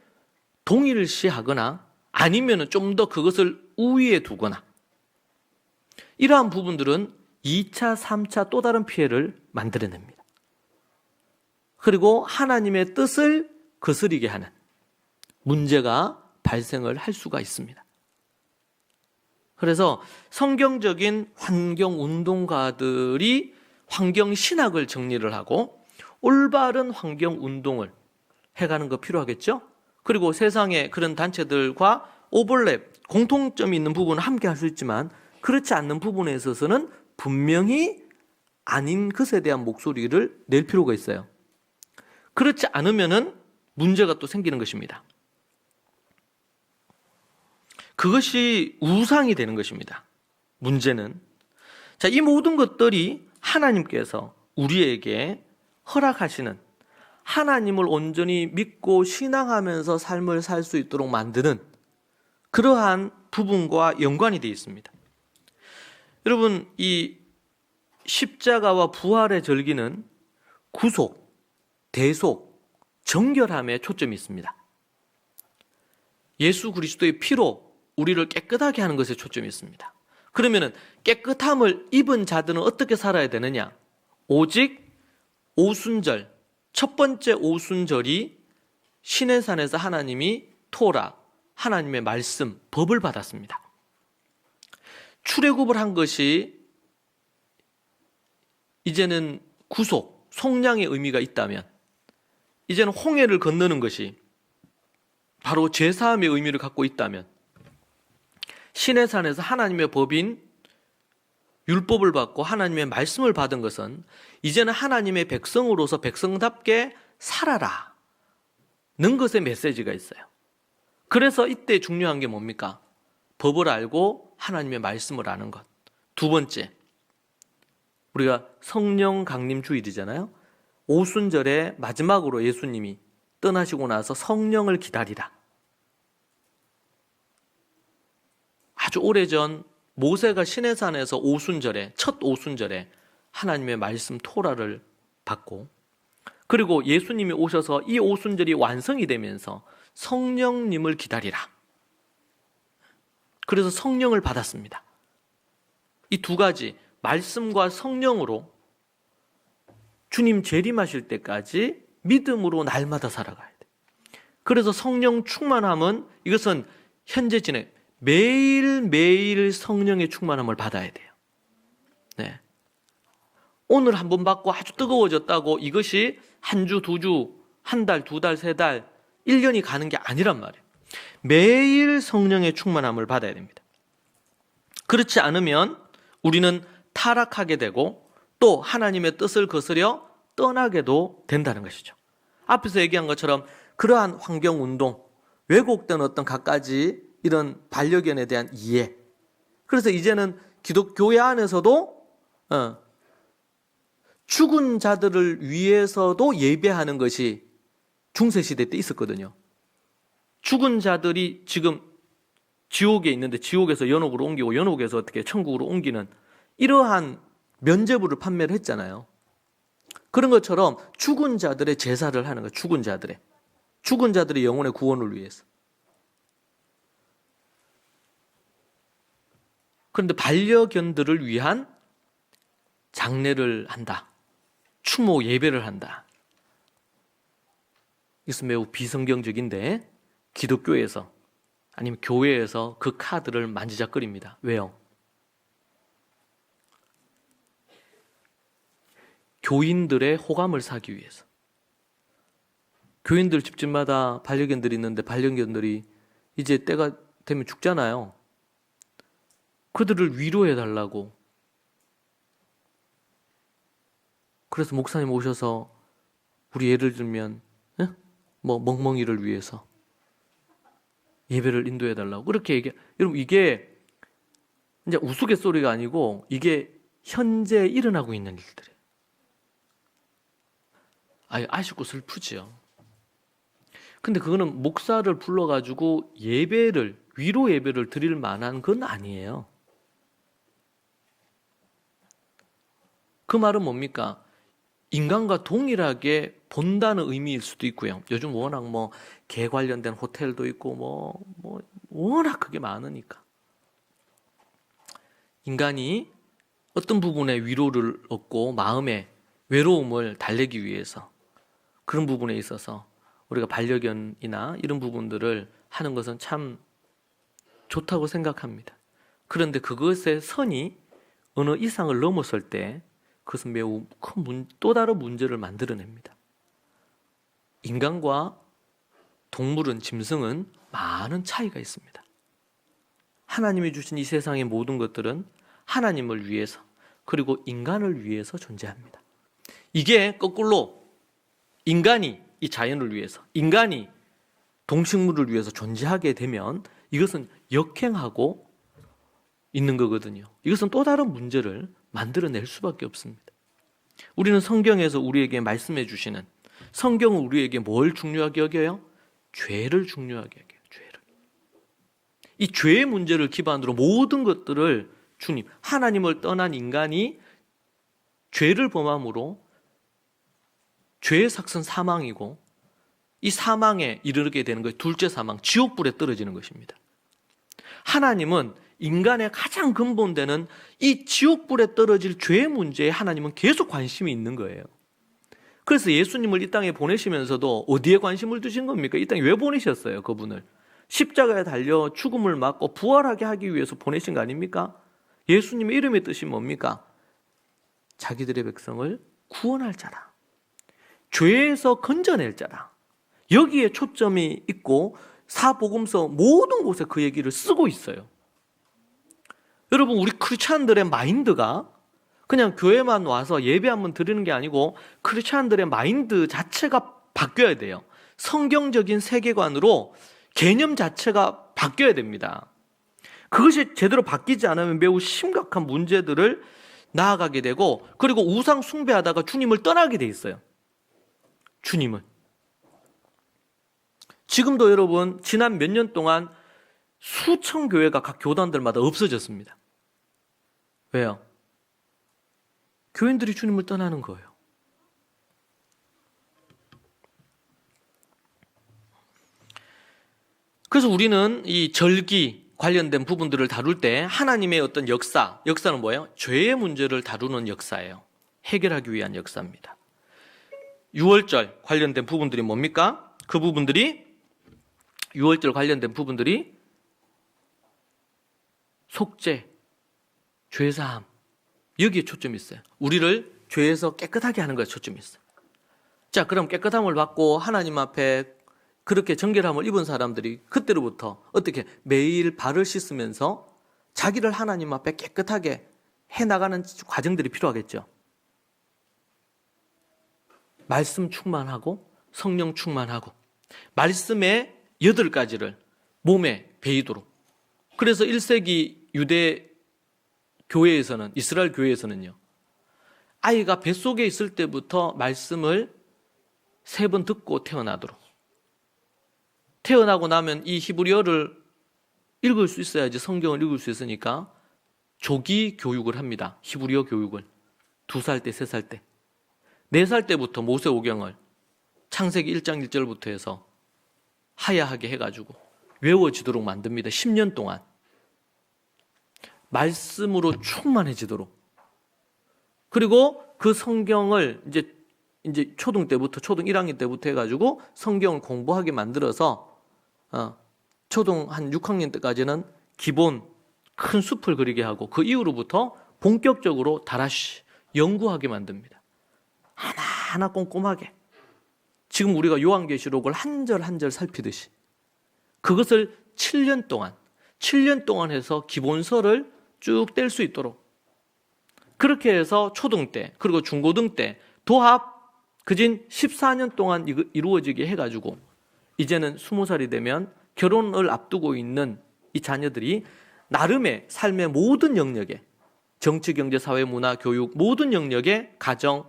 동일시하거나 아니면 좀 더 그것을 우위에 두거나 이러한 부분들은 2차, 3차 또 다른 피해를 만들어냅니다. 그리고 하나님의 뜻을 거스리게 하는 문제가 발생을 할 수가 있습니다. 그래서 성경적인 환경운동가들이 환경신학을 정리를 하고 올바른 환경운동을 해가는 거 필요하겠죠? 그리고 세상의 그런 단체들과 오버랩, 공통점이 있는 부분은 함께 할 수 있지만 그렇지 않는 부분에 있어서는 분명히 아닌 것에 대한 목소리를 낼 필요가 있어요. 그렇지 않으면은 문제가 또 생기는 것입니다. 그것이 우상이 되는 것입니다. 문제는 자, 이 모든 것들이 하나님께서 우리에게 허락하시는 하나님을 온전히 믿고 신앙하면서 삶을 살 수 있도록 만드는 그러한 부분과 연관이 되어 있습니다. 여러분, 이 십자가와 부활의 절기는 구속, 대속, 정결함에 초점이 있습니다. 예수 그리스도의 피로 우리를 깨끗하게 하는 것에 초점이 있습니다. 그러면은 깨끗함을 입은 자들은 어떻게 살아야 되느냐? 오직 오순절, 첫 번째 오순절이 시내산에서 하나님이 토라, 하나님의 말씀, 법을 받았습니다. 출애굽을 한 것이 이제는 구속, 속량의 의미가 있다면 이제는 홍해를 건너는 것이 바로 죄사함의 의미를 갖고 있다면 시내산에서 하나님의 법인 율법을 받고 하나님의 말씀을 받은 것은 이제는 하나님의 백성으로서 백성답게 살아라 는 것의 메시지가 있어요. 그래서 이때 중요한 게 뭡니까? 법을 알고 하나님의 말씀을 아는 것. 두 번째, 우리가 성령 강림 주일이잖아요. 오순절에 마지막으로 예수님이 떠나시고 나서 성령을 기다리라. 아주 오래전 모세가 시내산에서 오순절에, 첫 오순절에 하나님의 말씀 토라를 받고, 그리고 예수님이 오셔서 이 오순절이 완성이 되면서 성령님을 기다리라. 그래서 성령을 받았습니다. 이 두 가지, 말씀과 성령으로 주님 재림하실 때까지 믿음으로 날마다 살아가야 돼. 그래서 성령 충만함은 이것은 현재 진행, 매일매일 성령의 충만함을 받아야 돼요. 네. 오늘 한 번 받고 아주 뜨거워졌다고 이것이 한 주, 두 주, 한 달, 두 달, 세 달, 1년이 가는 게 아니란 말이에요. 매일 성령의 충만함을 받아야 됩니다. 그렇지 않으면 우리는 타락하게 되고 또 하나님의 뜻을 거스려 떠나게도 된다는 것이죠. 앞에서 얘기한 것처럼 그러한 환경운동, 왜곡된 어떤 갖가지 이런 반려견에 대한 이해. 그래서 이제는 기독교회 안에서도 죽은 자들을 위해서도 예배하는 것이 중세시대 때 있었거든요. 죽은 자들이 지금 지옥에 있는데 지옥에서 연옥으로 옮기고 연옥에서 어떻게 천국으로 옮기는 이러한 면죄부를 판매를 했잖아요. 그런 것처럼 죽은 자들의 제사를 하는 거예요. 죽은 자들의 영혼의 구원을 위해서. 그런데 반려견들을 위한 장례를 한다. 추모 예배를 한다. 이것은 매우 비성경적인데 기독교에서 아니면 교회에서 그 카드를 만지작거립니다. 왜요? 교인들의 호감을 사기 위해서. 교인들 집집마다 반려견들이 있는데 반려견들이 이제 때가 되면 죽잖아요. 그들을 위로해달라고. 그래서 목사님 오셔서 우리 예를 들면 뭐 멍멍이를 위해서 예배를 인도해달라고 그렇게 여러분 이게 이제 우스갯소리가 아니고 이게 현재 일어나고 있는 일들이에요. 아쉽고 슬프지요. 근데 그거는 목사를 불러가지고 위로 예배를 드릴 만한 건 아니에요. 그 말은 뭡니까? 인간과 동일하게 본다는 의미일 수도 있고요. 요즘 워낙 개 관련된 호텔도 있고 워낙 그게 많으니까. 인간이 어떤 부분에 위로를 얻고 마음의 외로움을 달래기 위해서 그런 부분에 있어서 우리가 반려견이나 이런 부분들을 하는 것은 참 좋다고 생각합니다. 그런데 그것의 선이 어느 이상을 넘었을 때 그것은 매우 큰 또 다른 문제를 만들어냅니다. 인간과 동물은, 짐승은 많은 차이가 있습니다. 하나님이 주신 이 세상의 모든 것들은 하나님을 위해서, 그리고 인간을 위해서 존재합니다. 이게 거꾸로 인간이 이 자연을 위해서, 인간이 동식물을 위해서 존재하게 되면 이것은 역행하고 있는 거거든요. 이것은 또 다른 문제를 만들어낼 수밖에 없습니다. 우리는 성경에서 우리에게 말씀해 주시는, 성경은 우리에게 뭘 중요하게 여겨요? 죄를 중요하게 여겨요. 죄를. 이 죄의 문제를 기반으로 모든 것들을 주님, 하나님을 떠난 인간이 죄를 범함으로 죄의 삭은 사망이고, 이 사망에 이르게 되는 것이 둘째 사망, 지옥불에 떨어지는 것입니다. 하나님은 인간의 가장 근본되는 이 지옥불에 떨어질 죄의 문제에 하나님은 계속 관심이 있는 거예요. 그래서 예수님을 이 땅에 보내시면서도 어디에 관심을 두신 겁니까? 이 땅에 왜 보내셨어요? 그분을 십자가에 달려 죽음을 맞고 부활하게 하기 위해서 보내신 거 아닙니까? 예수님의 이름의 뜻이 뭡니까? 자기들의 백성을 구원할 자라, 죄에서 건져낼 자라. 여기에 초점이 있고 사복음서 모든 곳에 그 얘기를 쓰고 있어요. 여러분, 우리 크리스찬들의 마인드가 그냥 교회만 와서 예배 한번 드리는 게 아니고 크리스찬들의 마인드 자체가 바뀌어야 돼요. 성경적인 세계관으로 개념 자체가 바뀌어야 됩니다. 그것이 제대로 바뀌지 않으면 매우 심각한 문제들을 나아가게 되고, 그리고 우상 숭배하다가 주님을 떠나게 돼 있어요. 주님을. 지금도 여러분, 지난 몇 년 동안 수천 교회가 각 교단들마다 없어졌습니다. 왜요? 교인들이 주님을 떠나는 거예요. 그래서 우리는 이 절기 관련된 부분들을 다룰 때 하나님의 어떤 역사는 뭐예요? 죄의 문제를 다루는 역사예요. 해결하기 위한 역사입니다. 유월절 관련된 부분들이 뭡니까? 그 부분들이, 유월절 관련된 부분들이 속죄, 죄사함, 여기에 초점이 있어요. 우리를 죄에서 깨끗하게 하는 것에 초점이 있어요. 자, 그럼 깨끗함을 받고 하나님 앞에 그렇게 정결함을 입은 사람들이 그때로부터 어떻게 매일 발을 씻으면서 자기를 하나님 앞에 깨끗하게 해나가는 과정들이 필요하겠죠. 말씀 충만하고 성령 충만하고 말씀의 8가지를 몸에 배이도록. 그래서 1세기 유대 교회에서는, 이스라엘 교회에서는요, 아이가 뱃속에 있을 때부터 말씀을 3번 듣고 태어나도록, 태어나고 나면 이 히브리어를 읽을 수 있어야지 성경을 읽을 수 있으니까 조기 교육을 합니다. 히브리어 교육을 2살 때, 3살 때, 4살 때부터 모세오경을 창세기 1장 1절부터 해서 하야하게 해가지고 외워지도록 만듭니다. 10년 동안 말씀으로 충만해지도록. 그리고 그 성경을 이제 초등 때부터, 초등 1학년 때부터 해가지고 성경을 공부하게 만들어서 초등 한 6학년 때까지는 기본 큰 숲을 그리게 하고, 그 이후로부터 본격적으로 다라시 연구하게 만듭니다. 하나하나 꼼꼼하게. 지금 우리가 요한계시록을 한 절 한 절 살피듯이 그것을 7년 동안 해서 기본서를 쭉 뗄 수 있도록, 그렇게 해서 초등 때 그리고 중고등 때 도합 그진 14년 동안 이루어지게 해가지고 이제는 20살이 되면 결혼을 앞두고 있는 이 자녀들이 나름의 삶의 모든 영역에, 정치, 경제, 사회, 문화, 교육 모든 영역에 가정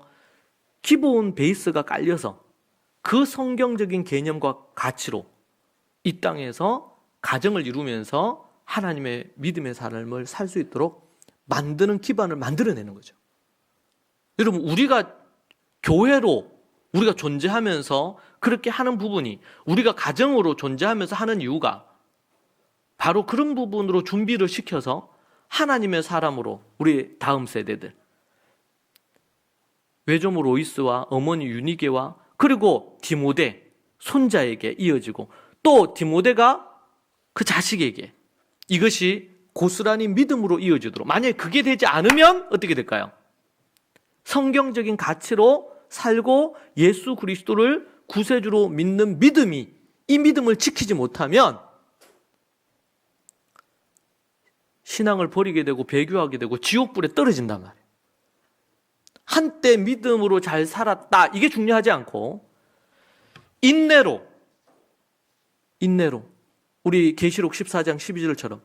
기본 베이스가 깔려서 그 성경적인 개념과 가치로 이 땅에서 가정을 이루면서 하나님의 믿음의 삶을 살 수 있도록 만드는 기반을 만들어내는 거죠. 여러분, 우리가 교회로 우리가 존재하면서 그렇게 하는 부분이, 우리가 가정으로 존재하면서 하는 이유가 바로 그런 부분으로 준비를 시켜서 하나님의 사람으로 우리 다음 세대들, 외조모 로이스와 어머니 유니게와 그리고 디모데 손자에게 이어지고, 또 디모데가 그 자식에게 이것이 고스란히 믿음으로 이어지도록. 만약에 그게 되지 않으면 어떻게 될까요? 성경적인 가치로 살고 예수 그리스도를 구세주로 믿는 믿음이, 이 믿음을 지키지 못하면 신앙을 버리게 되고 배교하게 되고 지옥불에 떨어진단 말이에요. 한때 믿음으로 잘 살았다, 이게 중요하지 않고 인내로 우리 계시록 14장 12절처럼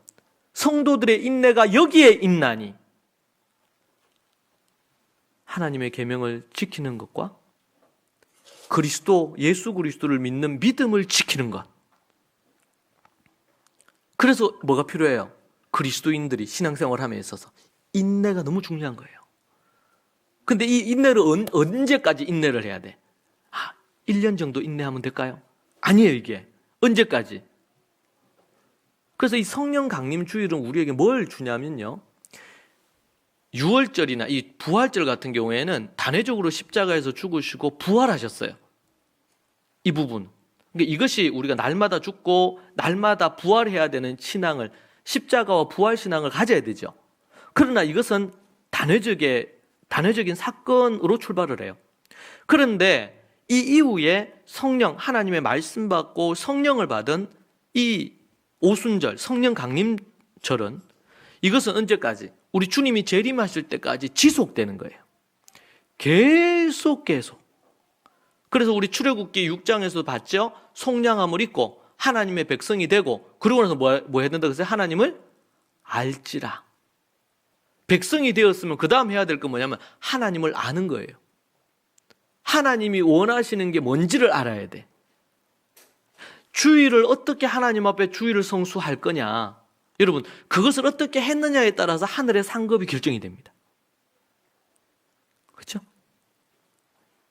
성도들의 인내가 여기에 있나니, 하나님의 계명을 지키는 것과 그리스도, 예수 그리스도를 믿는 믿음을 지키는 것. 그래서 뭐가 필요해요? 그리스도인들이 신앙생활을 함에 있어서 인내가 너무 중요한 거예요. 근데 이 인내를 언제까지 인내를 해야 돼? 1년 정도 인내하면 될까요? 아니에요, 이게. 언제까지? 그래서 이 성령 강림 주일은 우리에게 뭘 주냐면요, 6월절이나 이 부활절 같은 경우에는 단회적으로 십자가에서 죽으시고 부활하셨어요. 이 부분. 그러니까 이것이 우리가 날마다 죽고 날마다 부활해야 되는 신앙을, 십자가와 부활 신앙을 가져야 되죠. 그러나 이것은 단회적인 사건으로 출발을 해요. 그런데 이 이후에 성령, 하나님의 말씀 받고 성령을 받은 이 오순절, 성령 강림절은, 이것은 언제까지? 우리 주님이 재림하실 때까지 지속되는 거예요. 계속. 그래서 우리 출애굽기 6장에서도 봤죠? 속량함을 입고 하나님의 백성이 되고, 그러고 나서 뭐 해야 된다 그랬어요? 하나님을 알지라. 백성이 되었으면 그 다음 해야 될 건 뭐냐면 하나님을 아는 거예요. 하나님이 원하시는 게 뭔지를 알아야 돼. 주일을 어떻게 하나님 앞에 주일을 성수할 거냐, 여러분, 그것을 어떻게 했느냐에 따라서 하늘의 상급이 결정이 됩니다. 그렇죠?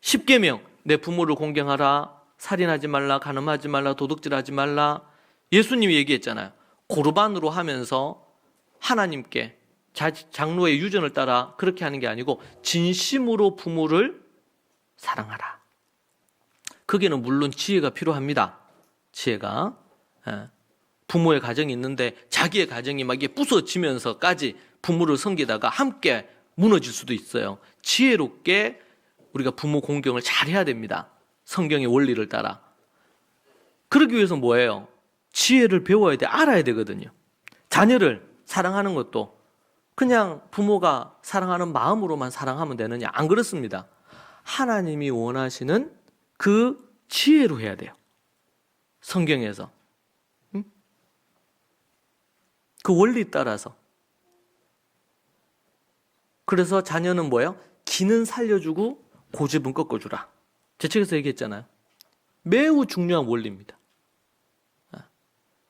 10계명, 내 부모를 공경하라, 살인하지 말라, 간음하지 말라, 도둑질하지 말라. 예수님이 얘기했잖아요. 고르반으로 하면서 하나님께 장로의 유전을 따라 그렇게 하는 게 아니고 진심으로 부모를 사랑하라. 거기에는 물론 지혜가 필요합니다. 지혜가. 부모의 가정이 있는데 자기의 가정이 막 이게 부서지면서까지 부모를 섬기다가 함께 무너질 수도 있어요. 지혜롭게 우리가 부모 공경을 잘 해야 됩니다. 성경의 원리를 따라. 그러기 위해서 뭐예요? 지혜를 배워야 돼. 알아야 되거든요. 자녀를 사랑하는 것도 그냥 부모가 사랑하는 마음으로만 사랑하면 되느냐? 안 그렇습니다. 하나님이 원하시는 그 지혜로 해야 돼요. 성경에서. 그 원리 따라서. 그래서 자녀는 뭐예요? 기는 살려주고 고집은 꺾어주라. 제 책에서 얘기했잖아요. 매우 중요한 원리입니다.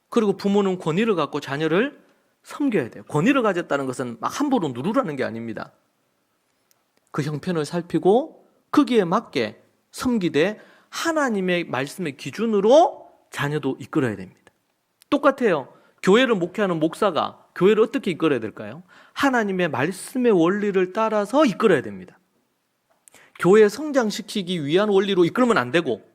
그리고 부모는 권위를 갖고 자녀를 섬겨야 돼요. 권위를 가졌다는 것은 막 함부로 누르라는 게 아닙니다. 그 형편을 살피고 거기에 맞게 섬기되 하나님의 말씀의 기준으로 자녀도 이끌어야 됩니다. 똑같아요. 교회를 목회하는 목사가 교회를 어떻게 이끌어야 될까요? 하나님의 말씀의 원리를 따라서 이끌어야 됩니다. 교회 성장시키기 위한 원리로 이끌면 안 되고,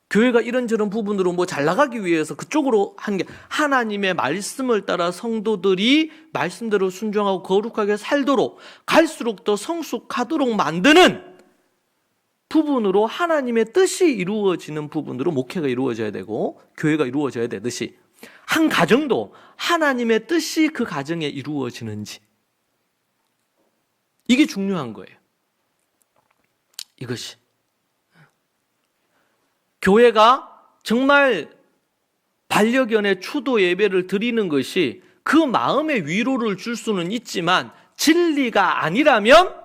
교회가 이런저런 부분으로 뭐 잘 나가기 위해서 그쪽으로 하는 게, 하나님의 말씀을 따라 성도들이 말씀대로 순종하고 거룩하게 살도록, 갈수록 더 성숙하도록 만드는 부분으로, 하나님의 뜻이 이루어지는 부분으로 목회가 이루어져야 되고 교회가 이루어져야 되듯이, 한 가정도 하나님의 뜻이 그 가정에 이루어지는지, 이게 중요한 거예요. 이것이 교회가 정말 반려견의 추도 예배를 드리는 것이 그 마음의 위로를 줄 수는 있지만 진리가 아니라면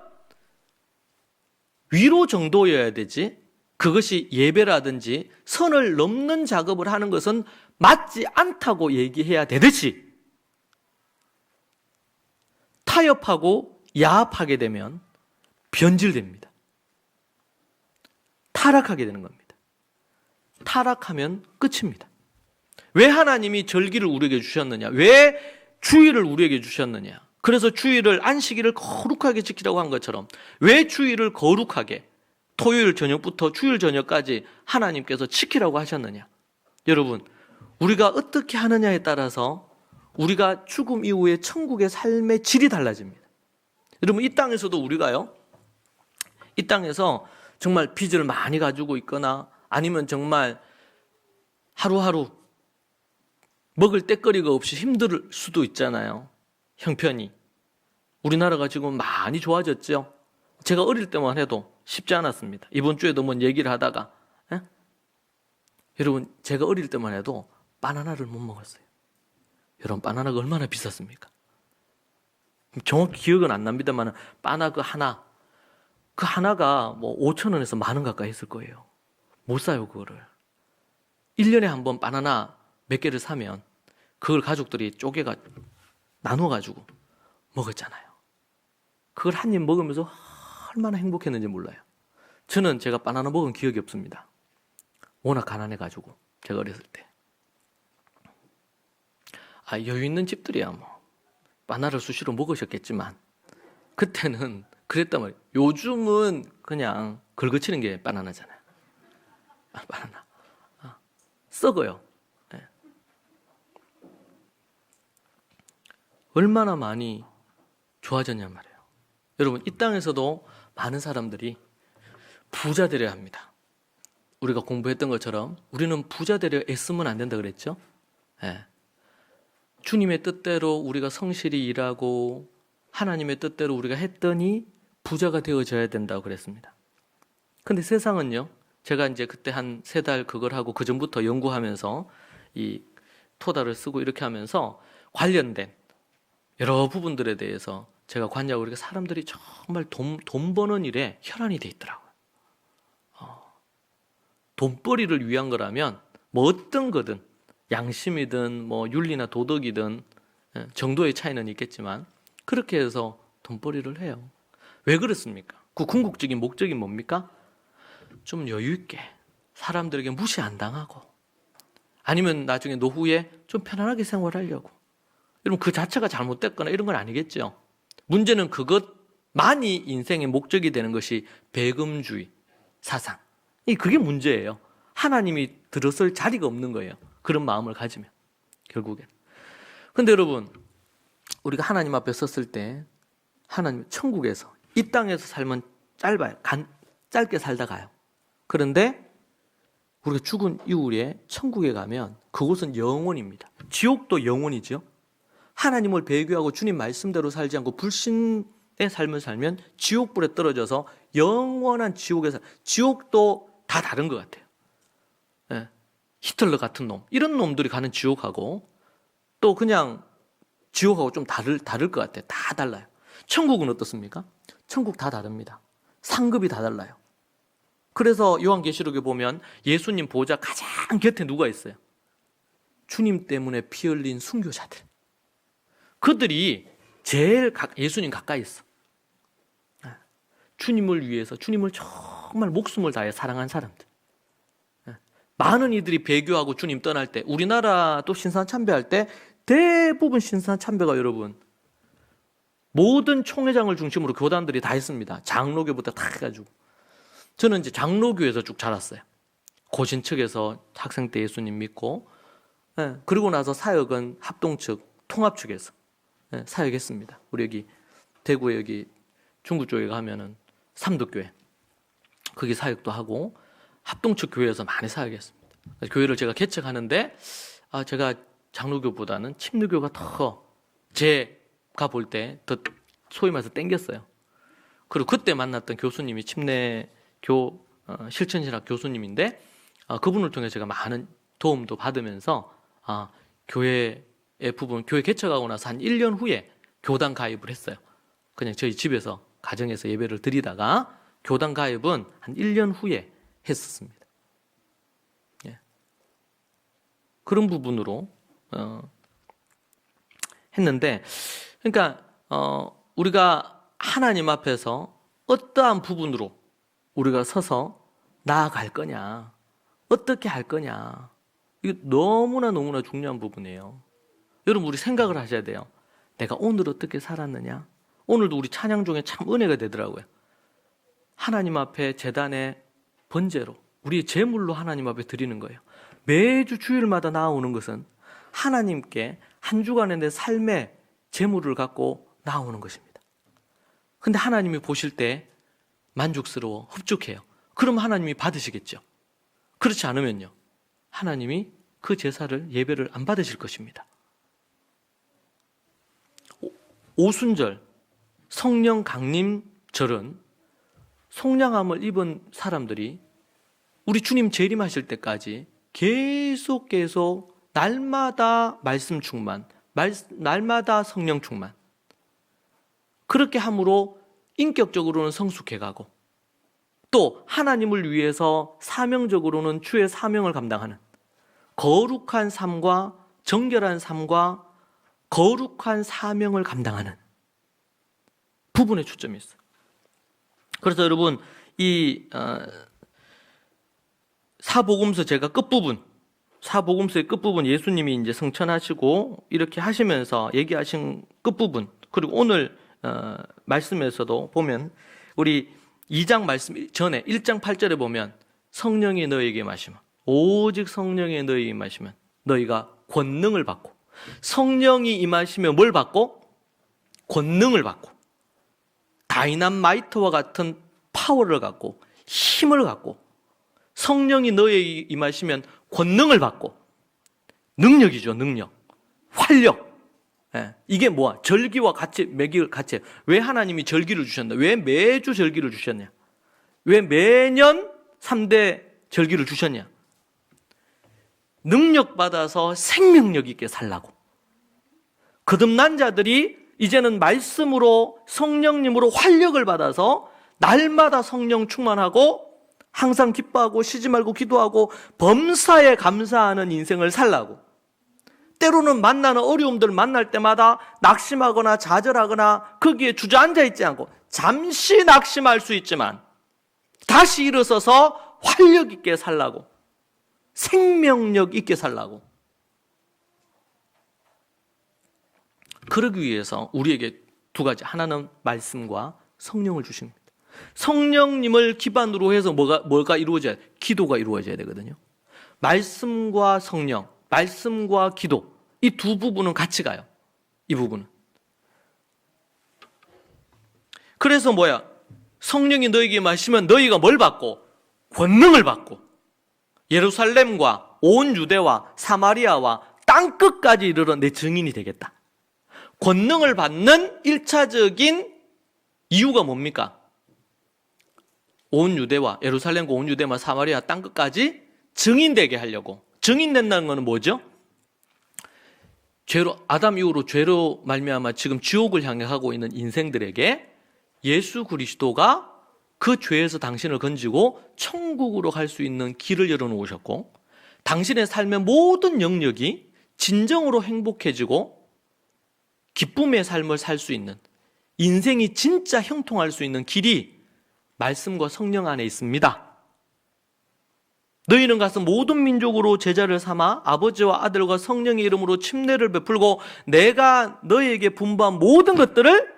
위로 정도여야 되지, 그것이 예배라든지 선을 넘는 작업을 하는 것은 맞지 않다고 얘기해야 되듯이, 타협하고 야합하게 되면 변질됩니다. 타락하게 되는 겁니다. 타락하면 끝입니다. 왜 하나님이 절기를 우리에게 주셨느냐? 왜 주일을 우리에게 주셨느냐? 그래서 주일을, 안식일을 거룩하게 지키라고 한 것처럼 왜 주일을 거룩하게 토요일 저녁부터 주일 저녁까지 하나님께서 지키라고 하셨느냐? 여러분, 우리가 어떻게 하느냐에 따라서 우리가 죽음 이후에 천국의 삶의 질이 달라집니다. 여러분, 이 땅에서도 우리가요, 이 땅에서 정말 빚을 많이 가지고 있거나 아니면 정말 하루하루 먹을 때거리가 없이 힘들 수도 있잖아요. 형편이. 우리나라가 지금 많이 좋아졌죠. 제가 어릴 때만 해도 쉽지 않았습니다. 이번 주에도 뭔 얘기를 하다가 여러분, 제가 어릴 때만 해도 바나나를 못 먹었어요. 여러분, 바나나가 얼마나 비쌌습니까? 정확히 기억은 안 납니다만 바나 그 하나가 뭐 5,000원에서 10,000원 가까이 했을 거예요. 못 사요, 그거를. 1년에 한 번 바나나 몇 개를 사면 그걸 가족들이 나눠가지고 먹었잖아요. 그걸 한 입 먹으면서 얼마나 행복했는지 몰라요. 저는 제가 바나나 먹은 기억이 없습니다. 워낙 가난해가지고, 제가 어렸을 때. 여유 있는 집들이야 뭐 바나나를 수시로 먹으셨겠지만 그때는 그랬단 말이에요. 요즘은 그냥 긁어치는 게 바나나잖아요. 바나나 썩어요. 네. 얼마나 많이 좋아졌냔 말이에요. 여러분, 이 땅에서도 많은 사람들이 부자 되려야 합니다. 우리가 공부했던 것처럼 우리는 부자 되려 애쓰면 안 된다 그랬죠? 네. 주님의 뜻대로 우리가 성실히 일하고 하나님의 뜻대로 우리가 했더니 부자가 되어져야 된다고 그랬습니다. 근데 세상은요, 제가 이제 그때 한 3달 그걸 하고 그 전부터 연구하면서 이 토다를 쓰고 이렇게 하면서 관련된 여러 부분들에 대해서 제가 관여하고 우리가 사람들이 정말 돈 버는 일에 혈안이 돼 있더라고요. 돈벌이를 위한 거라면 뭐 어떤 거든 양심이든 뭐 윤리나 도덕이든 정도의 차이는 있겠지만 그렇게 해서 돈벌이를 해요. 왜 그렇습니까? 그 궁극적인 목적이 뭡니까? 좀 여유 있게 사람들에게 무시 안 당하고 아니면 나중에 노후에 좀 편안하게 생활하려고. 여러분, 그 자체가 잘못됐거나 이런 건 아니겠죠. 문제는 그것만이 인생의 목적이 되는 것이 배금주의 사상. 그게 문제예요. 하나님이 들어설 자리가 없는 거예요. 그런 마음을 가지면 결국엔. 근데 여러분, 우리가 하나님 앞에 섰을 때 하나님 천국에서 이 땅에서 살면 짧아요. 짧게 살다 가요. 그런데 우리가 죽은 이후에 천국에 가면 그곳은 영원입니다. 지옥도 영원이죠. 하나님을 배교하고 주님 말씀대로 살지 않고 불신의 삶을 살면 지옥불에 떨어져서 영원한 지옥도 다 다른 것 같아요. 예. 히틀러 같은 놈, 이런 놈들이 가는 지옥하고 또 그냥 지옥하고 좀 다를 것 같아요. 다 달라요. 천국은 어떻습니까? 천국 다 다릅니다. 상급이 다 달라요. 그래서 요한계시록에 보면 예수님 보좌 가장 곁에 누가 있어요? 주님 때문에 피 흘린 순교자들. 그들이 제일 예수님 가까이 있어. 주님을 위해서 주님을 정말 목숨을 다해 사랑한 사람들. 많은 이들이 배교하고 주님 떠날 때, 우리나라도 신사참배할 때 대부분 신사참배가 여러분 모든 총회장을 중심으로 교단들이 다 했습니다. 장로교부터 다 해가지고. 저는 이제 장로교에서 쭉 자랐어요. 고신 측에서 학생 때 예수님 믿고, 그리고 나서 사역은 합동 측, 통합 측에서 사역했습니다. 우리 여기 대구에 여기 중구 쪽에 가면은 삼덕교회 거기 사역도 하고 합동 측 교회에서 많이 사역했습니다. 교회를 제가 개척하는데 제가 장로교보다는 침례교가 더 제가 볼 때 더 소위 말해서 땡겼어요. 그리고 그때 만났던 교수님이 침례교 실천신학 교수님인데 그분을 통해 제가 많은 도움도 받으면서 교회 개척하고 나서 한 1년 후에 교단 가입을 했어요. 그냥 저희 집에서 가정에서 예배를 드리다가 교단 가입은 한 1년 후에 했었습니다. 예. 그런 부분으로 했는데, 그러니까 우리가 하나님 앞에서 어떠한 부분으로 우리가 서서 나아갈 거냐, 어떻게 할 거냐, 이거 너무나 중요한 부분이에요. 여러분, 우리 생각을 하셔야 돼요. 내가 오늘 어떻게 살았느냐? 오늘도 우리 찬양 중에 참 은혜가 되더라고요. 하나님 앞에 제단에 번제로, 우리의 제물로 하나님 앞에 드리는 거예요. 매주 주일마다 나오는 것은 하나님께 한 주간의 내 삶의 재물을 갖고 나오는 것입니다. 근데 하나님이 보실 때 만족스러워, 흡족해요. 그럼 하나님이 받으시겠죠. 그렇지 않으면요, 하나님이 그 제사를, 예배를 안 받으실 것입니다. 오순절, 성령 강림절은 속량함을 입은 사람들이 우리 주님 재림하실 때까지 계속 날마다 말씀 충만, 날마다 성령 충만, 그렇게 함으로 인격적으로는 성숙해가고 또 하나님을 위해서 사명적으로는 주의 사명을 감당하는 거룩한 삶과 정결한 삶과 거룩한 사명을 감당하는 부분에 초점이 있어요. 그래서 여러분, 이 사복음서 제가 끝부분, 사복음서의 끝부분, 예수님이 이제 성천하시고 이렇게 하시면서 얘기하신 끝부분, 그리고 오늘 말씀에서도 보면 우리 2장 말씀 전에 1장 8절에 보면 성령이 너에게 임하시면, 오직 성령이 너에게 임하시면 너희가 권능을 받고, 성령이 임하시면 뭘 받고? 권능을 받고, 다이나마이트와 같은 파워를 갖고, 힘을 갖고, 성령이 너에게 임하시면 권능을 받고, 능력이죠, 능력, 활력. 이게 뭐야? 절기와 같이 매기를 같이 해요. 왜 하나님이 절기를 주셨나? 왜 매주 절기를 주셨냐? 왜 매년 3대 절기를 주셨냐? 능력 받아서 생명력 있게 살라고. 거듭난 자들이 이제는 말씀으로, 성령님으로 활력을 받아서 날마다 성령 충만하고 항상 기뻐하고 쉬지 말고 기도하고 범사에 감사하는 인생을 살라고. 때로는 만나는 어려움들을 만날 때마다 낙심하거나 좌절하거나 거기에 주저앉아 있지 않고 잠시 낙심할 수 있지만 다시 일어서서 활력 있게 살라고, 생명력 있게 살라고. 그러기 위해서 우리에게 두 가지, 하나는 말씀과 성령을 주십니다. 성령님을 기반으로 해서 뭐가 이루어져야 돼? 기도가 이루어져야 되거든요. 말씀과 성령, 말씀과 기도, 이 두 부분은 같이 가요. 이 부분은. 그래서 뭐야? 성령이 너에게 임하시면 너희가 뭘 받고? 권능을 받고 예루살렘과 온 유대와 사마리아와 땅끝까지 이르러 내 증인이 되겠다. 권능을 받는 1차적인 이유가 뭡니까? 온 유대와, 예루살렘과 온 유대와 사마리아 땅끝까지 증인되게 하려고. 증인된다는 것은 뭐죠? 죄로, 아담 이후로 죄로 말미암아 지금 지옥을 향해 가고 있는 인생들에게 예수 그리스도가 그 죄에서 당신을 건지고 천국으로 갈 수 있는 길을 열어놓으셨고, 당신의 삶의 모든 영역이 진정으로 행복해지고 기쁨의 삶을 살 수 있는, 인생이 진짜 형통할 수 있는 길이 말씀과 성령 안에 있습니다. 너희는 가서 모든 민족으로 제자를 삼아 아버지와 아들과 성령의 이름으로 침례를 베풀고 내가 너희에게 분부한 모든 것들을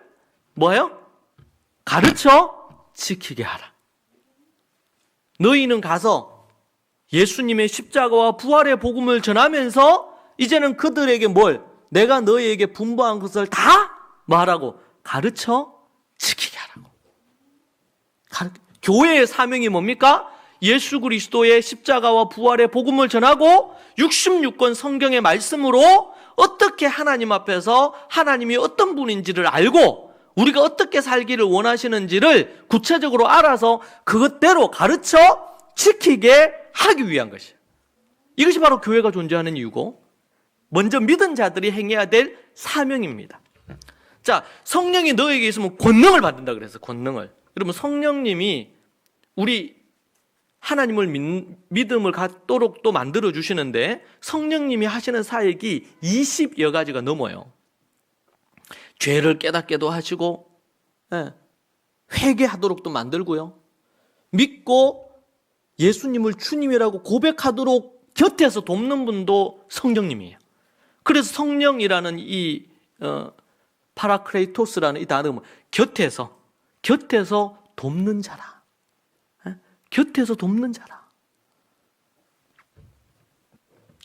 뭐예요? 가르쳐 지키게 하라. 너희는 가서 예수님의 십자가와 부활의 복음을 전하면서 이제는 그들에게 뭘? 내가 너희에게 분부한 것을 다 뭐하라고? 가르쳐 지키게 하라고. 교회의 사명이 뭡니까? 예수 그리스도의 십자가와 부활의 복음을 전하고 66권 성경의 말씀으로 어떻게 하나님 앞에서 하나님이 어떤 분인지를 알고 우리가 어떻게 살기를 원하시는지를 구체적으로 알아서 그것대로 가르쳐 지키게 하기 위한 것이에요. 이것이 바로 교회가 존재하는 이유고 먼저 믿은 자들이 행해야 될 사명입니다. 자, 성령이 너에게 있으면 권능을 받는다 그래서 권능을. 여러분, 성령님이 우리 하나님을 믿음을 갖도록 또 만들어주시는데 성령님이 하시는 사역이 20여 가지가 넘어요. 죄를 깨닫게도 하시고 회개하도록도 만들고요. 믿고 예수님을 주님이라고 고백하도록 곁에서 돕는 분도 성령님이에요. 그래서 성령이라는 이 파라크레이토스라는 이 단어는 곁에서 돕는 자라. 곁에서 돕는 자라.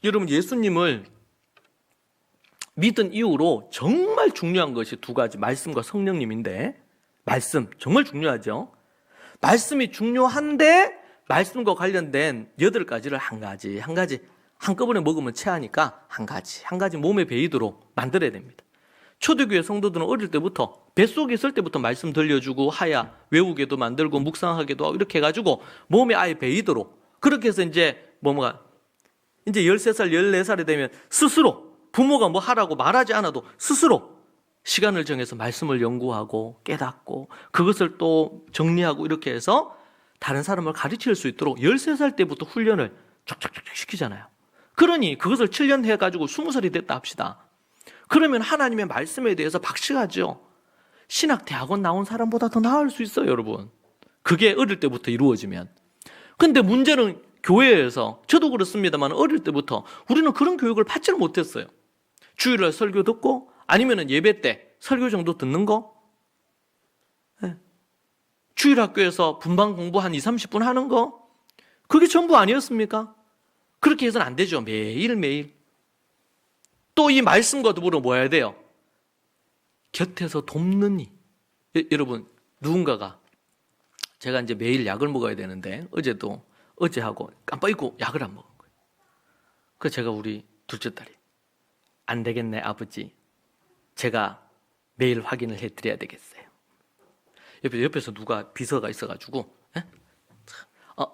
여러분 예수님을 믿은 이후로 정말 중요한 것이 두 가지, 말씀과 성령님인데, 말씀 정말 중요하죠. 말씀이 중요한데 말씀과 관련된 8가지를 한 가지 한꺼번에 먹으면 체하니까 한 가지 몸에 배이도록 만들어야 됩니다. 초대교회 성도들은 어릴 때부터 뱃속에 있을 때부터 말씀 들려주고 하야 외우게도 만들고 묵상하게도 하고 이렇게 해가지고 몸에 아예 배이도록, 그렇게 해서 이제 이제 13살 14살이 되면 스스로 부모가 뭐 하라고 말하지 않아도 스스로 시간을 정해서 말씀을 연구하고 깨닫고 그것을 또 정리하고 이렇게 해서 다른 사람을 가르칠 수 있도록 13살 때부터 훈련을 쫙쫙쫙 시키잖아요. 그러니 그것을 7년 해가지고 20살이 됐다 합시다. 그러면 하나님의 말씀에 대해서 박식하죠. 신학대학원 나온 사람보다 더 나을 수 있어요, 여러분. 그게 어릴 때부터 이루어지면. 근데 문제는 교회에서, 저도 그렇습니다만 어릴 때부터 우리는 그런 교육을 받지를 못했어요. 주일날 설교 듣고 아니면 예배 때 설교 정도 듣는 거, 주일 학교에서 분방 공부 한 20-30분 하는 거, 그게 전부 아니었습니까? 그렇게 해서는 안 되죠. 매일매일. 또 이 말씀과 더불어 뭐 해야 돼요? 곁에서 돕는 이. 여러분, 누군가가, 제가 이제 매일 약을 먹어야 되는데 어제하고 깜빡 잊고 약을 안 먹은 거예요. 그래서 제가 우리 둘째 딸이, 안 되겠네 아버지, 제가 매일 확인을 해드려야 되겠어요. 옆에서 누가 비서가 있어가지고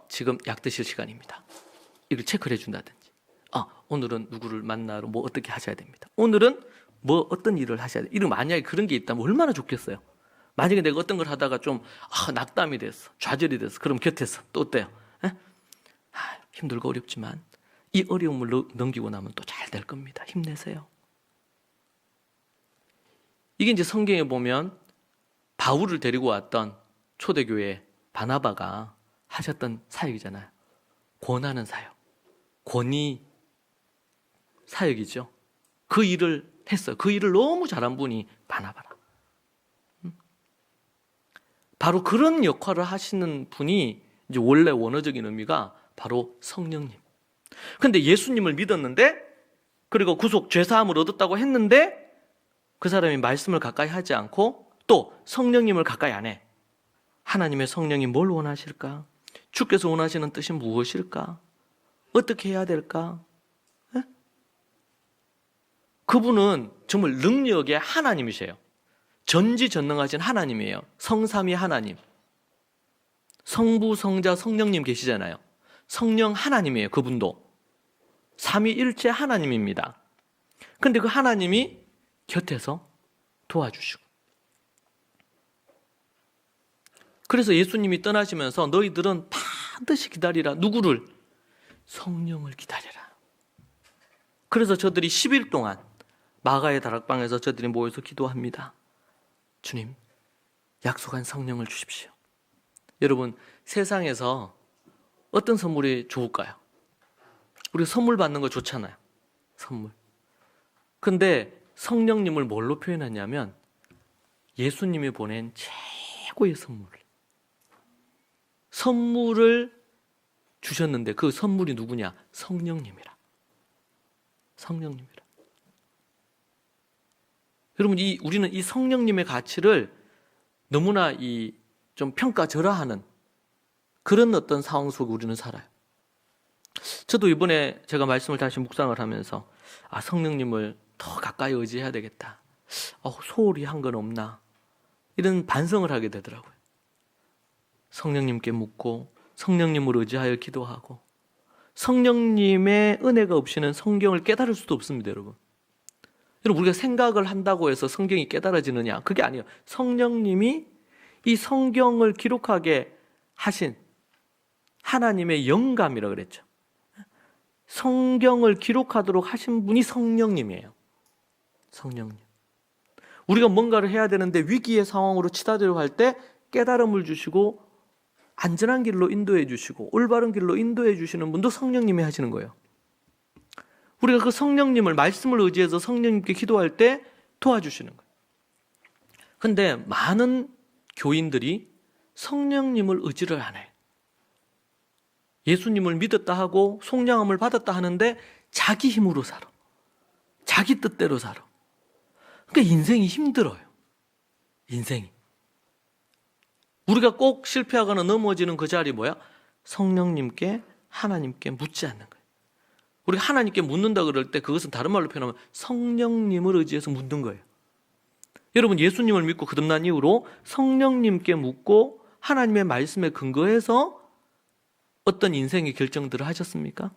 지금 약 드실 시간입니다. 이걸 체크를 해준다든지, 오늘은 누구를 만나러 뭐 어떻게 하셔야 됩니다. 오늘은 뭐 어떤 일을 하셔야 돼요. 이런, 만약에 그런 게 있다면 얼마나 좋겠어요. 만약에 내가 어떤 걸 하다가 좀 낙담이 됐어, 좌절이 됐어, 그럼 곁에서 또 어때요? 힘들고 어렵지만 이 어려움을 넘기고 나면 또 잘 될 겁니다. 힘내세요. 이게 이제 성경에 보면 바울을 데리고 왔던 초대교회 바나바가 하셨던 사역이잖아요. 권하는 사역, 권위 사역이죠. 그 일을 했어요. 그 일을 너무 잘한 분이 바나바라. 바로 그런 역할을 하시는 분이 이제 원래 원어적인 의미가 바로 성령님. 근데 예수님을 믿었는데, 그리고 구속 죄사함을 얻었다고 했는데 그 사람이 말씀을 가까이 하지 않고 또 성령님을 가까이 안 해. 하나님의 성령이 뭘 원하실까? 주께서 원하시는 뜻이 무엇일까? 어떻게 해야 될까? 그분은 정말 능력의 하나님이세요. 전지전능하신 하나님이에요. 성삼위 하나님. 성부, 성자, 성령님 계시잖아요. 성령 하나님이에요. 그분도 삼위일체 하나님입니다. 근데 그 하나님이 곁에서 도와주시고, 그래서 예수님이 떠나시면서 너희들은 반드시 기다리라. 누구를? 성령을 기다려라. 그래서 저들이 10일 동안 마가의 다락방에서 저들이 모여서 기도합니다. 주님, 약속한 성령을 주십시오. 여러분, 세상에서 어떤 선물이 좋을까요? 우리 선물 받는 거 좋잖아요. 선물. 근데 성령님을 뭘로 표현하냐면 예수님이 보낸 최고의 선물을 주셨는데 그 선물이 누구냐? 성령님이라. 여러분, 우리는 이 성령님의 가치를 너무나 좀 평가절하하는 그런 어떤 상황 속에 우리는 살아요. 저도 이번에 제가 말씀을 다시 묵상을 하면서 성령님을 더 가까이 의지해야 되겠다. 소홀히 한 건 없나? 이런 반성을 하게 되더라고요. 성령님께 묻고 성령님을 의지하여 기도하고, 성령님의 은혜가 없이는 성경을 깨달을 수도 없습니다, 여러분. 여러분, 우리가 생각을 한다고 해서 성경이 깨달아지느냐? 그게 아니에요. 성령님이 이 성경을 기록하게 하신 하나님의 영감이라고 그랬죠. 성경을 기록하도록 하신 분이 성령님이에요. 성령님. 우리가 뭔가를 해야 되는데 위기의 상황으로 치닫으려고 할 때 깨달음을 주시고 안전한 길로 인도해 주시고 올바른 길로 인도해 주시는 분도 성령님이 하시는 거예요. 우리가 그 성령님을, 말씀을 의지해서 성령님께 기도할 때 도와주시는 거예요. 근데 많은 교인들이 성령님을 의지를 안 해요. 예수님을 믿었다 하고 속량함을 받았다 하는데 자기 힘으로 살아. 자기 뜻대로 살아. 그러니까 인생이 힘들어요. 인생이. 우리가 꼭 실패하거나 넘어지는 그 자리 뭐야? 성령님께, 하나님께 묻지 않는 거예요. 우리가 하나님께 묻는다 그럴 때 그것은 다른 말로 표현하면 성령님을 의지해서 묻는 거예요. 여러분, 예수님을 믿고 거듭난 이후로 성령님께 묻고 하나님의 말씀에 근거해서 어떤 인생의 결정들을 하셨습니까?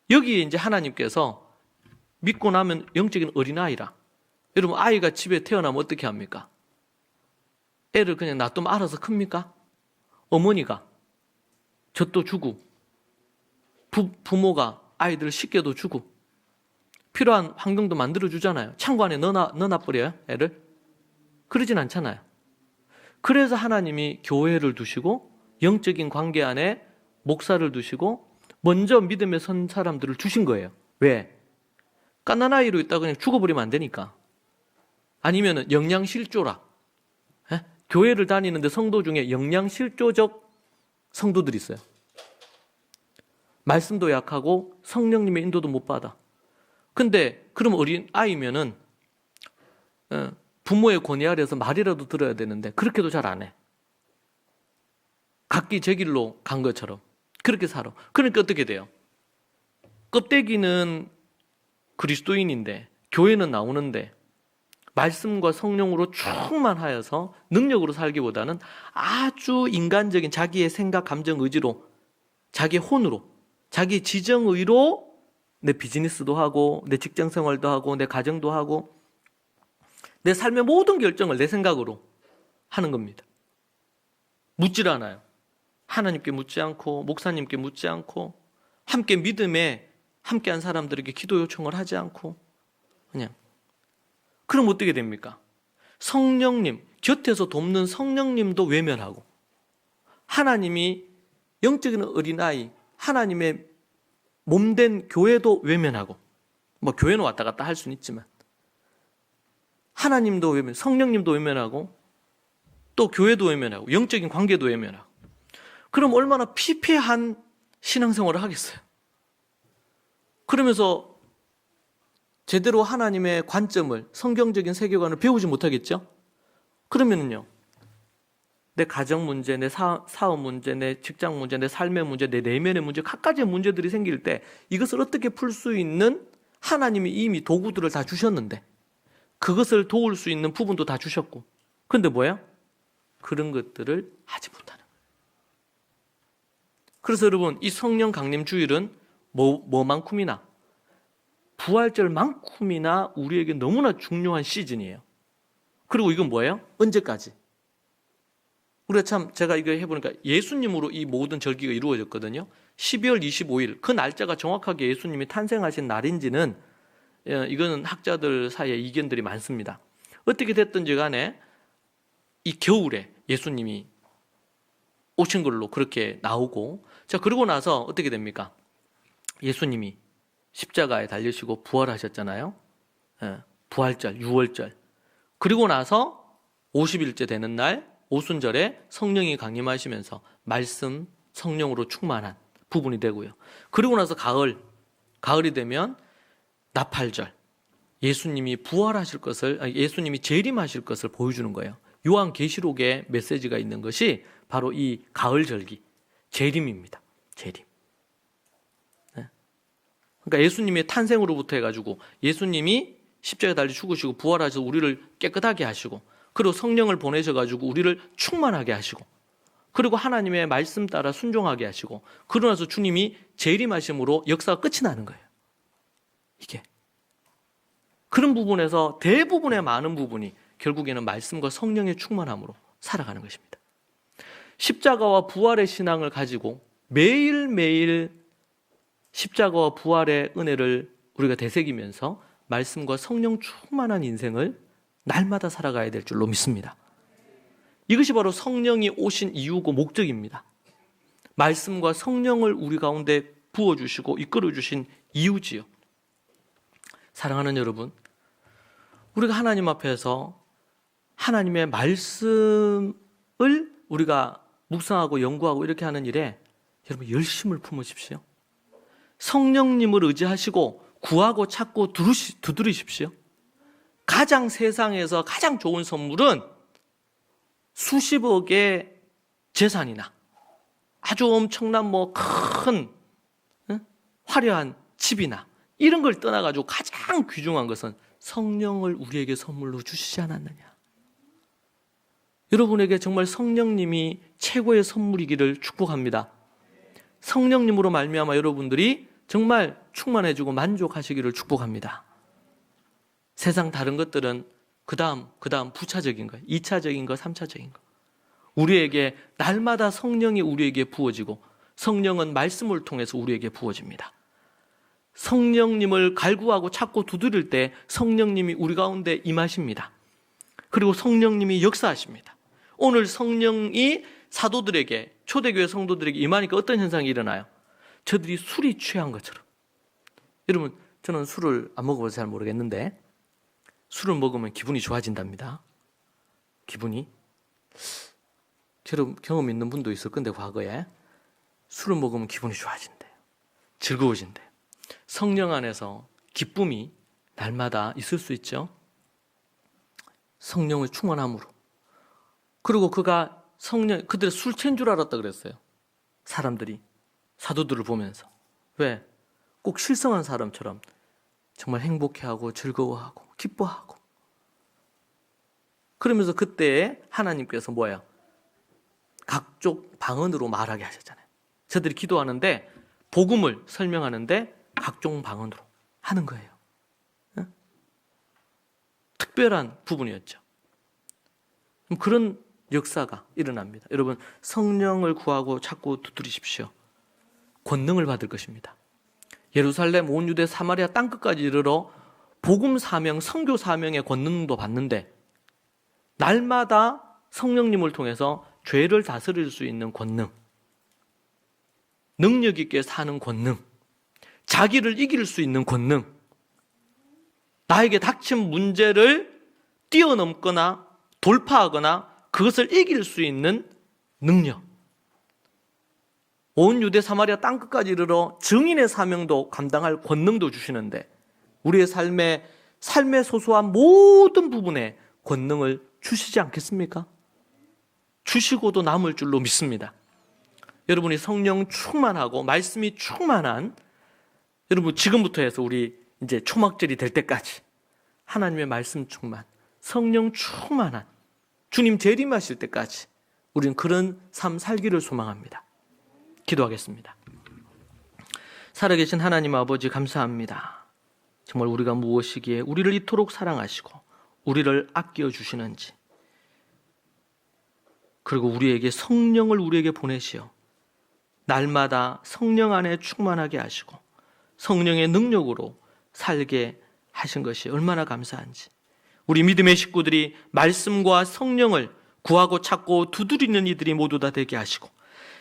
여기에 이제 하나님께서 믿고 나면 영적인 어린아이라. 여러분, 아이가 집에 태어나면 어떻게 합니까? 애를 그냥 놔두면 알아서 큽니까? 어머니가 젖도 주고 부모가 아이들을 씻겨도 주고 필요한 환경도 만들어주잖아요. 창고 안에 넣어놔버려요, 애를? 그러진 않잖아요. 그래서 하나님이 교회를 두시고 영적인 관계 안에 목사를 두시고 먼저 믿음에 선 사람들을 주신 거예요. 왜? 갓난아이로 있다가 그냥 죽어버리면 안 되니까. 아니면 영양실조라. 교회를 다니는데 성도 중에 영양실조적 성도들이 있어요. 말씀도 약하고 성령님의 인도도 못 받아. 근데 그럼 어린 아이면은 부모의 권위 아래서 말이라도 들어야 되는데 그렇게도 잘 안 해. 각기 제 길로 간 것처럼 그렇게 살아. 그러니까 어떻게 돼요? 껍데기는 그리스도인인데 교회는 나오는데 말씀과 성령으로 충만하여서 능력으로 살기보다는 아주 인간적인 자기의 생각, 감정, 의지로 자기의 혼으로 자기의 지정의로 내 비즈니스도 하고 내 직장생활도 하고 내 가정도 하고 내 삶의 모든 결정을 내 생각으로 하는 겁니다. 묻질 않아요. 하나님께 묻지 않고 목사님께 묻지 않고 함께 믿음에 함께한 사람들에게 기도 요청을 하지 않고 그냥. 그럼 어떻게 됩니까? 성령님, 곁에서 돕는 성령님도 외면하고 하나님이 영적인 어린아이, 하나님의 몸된 교회도 외면하고 뭐 교회는 왔다 갔다 할 수는 있지만 하나님도 외면, 성령님도 외면하고 또 교회도 외면하고 영적인 관계도 외면하고 그럼 얼마나 피폐한 신앙생활을 하겠어요? 그러면서 제대로 하나님의 관점을 성경적인 세계관을 배우지 못하겠죠? 그러면은요 내 가정 문제, 내 사업 문제, 내 직장 문제, 내 삶의 문제, 내 내면의 문제 각가지의 문제들이 생길 때 이것을 어떻게 풀 수 있는 하나님이 이미 도구들을 다 주셨는데 그것을 도울 수 있는 부분도 다 주셨고 그런데 뭐야? 그런 것들을 하지 못하는 거예요. 그래서 여러분 이 성령 강림 주일은 뭐만큼이나 부활절만큼이나 우리에게 너무나 중요한 시즌이에요. 그리고 이건 뭐예요? 언제까지? 우리가 참 제가 이거 해보니까 예수님으로 이 모든 절기가 이루어졌거든요. 12월 25일 그 날짜가 정확하게 예수님이 탄생하신 날인지는 이거는 학자들 사이에 이견들이 많습니다. 어떻게 됐든지 간에 이 겨울에 예수님이 오신 걸로 그렇게 나오고 자 그러고 나서 어떻게 됩니까? 예수님이 십자가에 달리시고 부활하셨잖아요. 부활절, 6월절. 그리고 나서 50일째 되는 날 오순절에 성령이 강림하시면서 말씀, 성령으로 충만한 부분이 되고요. 그리고 나서 가을이 되면 나팔절. 예수님이 부활하실 것을, 예수님이 재림하실 것을 보여주는 거예요. 요한계시록에 메시지가 있는 것이 바로 이 가을절기, 재림입니다. 재림. 그러니까 예수님의 탄생으로부터 해가지고 예수님이 십자가에 달려 죽으시고 부활하셔서 우리를 깨끗하게 하시고 그리고 성령을 보내셔가지고 우리를 충만하게 하시고 그리고 하나님의 말씀 따라 순종하게 하시고 그러고 나서 주님이 재림하심으로 역사가 끝이 나는 거예요. 이게 그런 부분에서 대부분의 많은 부분이 결국에는 말씀과 성령의 충만함으로 살아가는 것입니다. 십자가와 부활의 신앙을 가지고 매일매일 십자가와 부활의 은혜를 우리가 되새기면서 말씀과 성령 충만한 인생을 날마다 살아가야 될 줄로 믿습니다. 이것이 바로 성령이 오신 이유고 목적입니다. 말씀과 성령을 우리 가운데 부어주시고 이끌어주신 이유지요. 사랑하는 여러분, 우리가 하나님 앞에서 하나님의 말씀을 우리가 묵상하고 연구하고 이렇게 하는 일에 여러분 열심을 품으십시오. 성령님을 의지하시고 구하고 찾고 두드리십시오. 가장 세상에서 가장 좋은 선물은 수십억의 재산이나 아주 엄청난 큰 화려한 집이나 이런 걸 떠나가지고 가장 귀중한 것은 성령을 우리에게 선물로 주시지 않았느냐. 여러분에게 정말 성령님이 최고의 선물이기를 축복합니다. 성령님으로 말미암아 여러분들이 정말 충만해지고 만족하시기를 축복합니다. 세상 다른 것들은 그 다음 부차적인 거, 2차적인 거, 3차적인 거. 우리에게 날마다 성령이 우리에게 부어지고 성령은 말씀을 통해서 우리에게 부어집니다. 성령님을 갈구하고 찾고 두드릴 때 성령님이 우리 가운데 임하십니다. 그리고 성령님이 역사하십니다. 오늘 성령이 사도들에게, 초대교회 성도들에게 임하니까 어떤 현상이 일어나요? 저들이 술이 취한 것처럼. 여러분, 저는 술을 안 먹어봐서 잘 모르겠는데 술을 먹으면 기분이 좋아진답니다. 기분이. 여러분 경험 있는 분도 있을 건데 과거에 술을 먹으면 기분이 좋아진대요. 즐거워진대요. 성령 안에서 기쁨이 날마다 있을 수 있죠. 성령을 충만함으로. 그리고 그들의 술 취한 줄 알았다 그랬어요. 사람들이 사도들을 보면서. 왜? 꼭 실성한 사람처럼 정말 행복해하고 즐거워하고 기뻐하고. 그러면서 그때 하나님께서 뭐예요? 각종 방언으로 말하게 하셨잖아요. 저들이 기도하는데 복음을 설명하는데 각종 방언으로 하는 거예요. 응? 특별한 부분이었죠. 그런 역사가 일어납니다. 여러분, 성령을 구하고 찾고 두드리십시오. 권능을 받을 것입니다. 예루살렘, 온 유대, 사마리아 땅끝까지 이르러 복음 사명, 선교 사명의 권능도 받는데 날마다 성령님을 통해서 죄를 다스릴 수 있는 권능, 능력 있게 사는 권능, 자기를 이길 수 있는 권능, 나에게 닥친 문제를 뛰어넘거나 돌파하거나 그것을 이길 수 있는 능력, 온 유대 사마리아 땅끝까지 이르러 증인의 사명도 감당할 권능도 주시는데 우리의 삶의 소소한 모든 부분에 권능을 주시지 않겠습니까? 주시고도 남을 줄로 믿습니다. 여러분이 성령 충만하고 말씀이 충만한, 여러분 지금부터 해서 우리 이제 초막절이 될 때까지 하나님의 말씀 충만, 성령 충만한 주님 재림하실 때까지 우리는 그런 삶 살기를 소망합니다. 기도하겠습니다. 살아계신 하나님 아버지 감사합니다. 정말 우리가 무엇이기에 우리를 이토록 사랑하시고 우리를 아껴주시는지, 그리고 우리에게 성령을 우리에게 보내시어 날마다 성령 안에 충만하게 하시고 성령의 능력으로 살게 하신 것이 얼마나 감사한지, 우리 믿음의 식구들이 말씀과 성령을 구하고 찾고 두드리는 이들이 모두 다 되게 하시고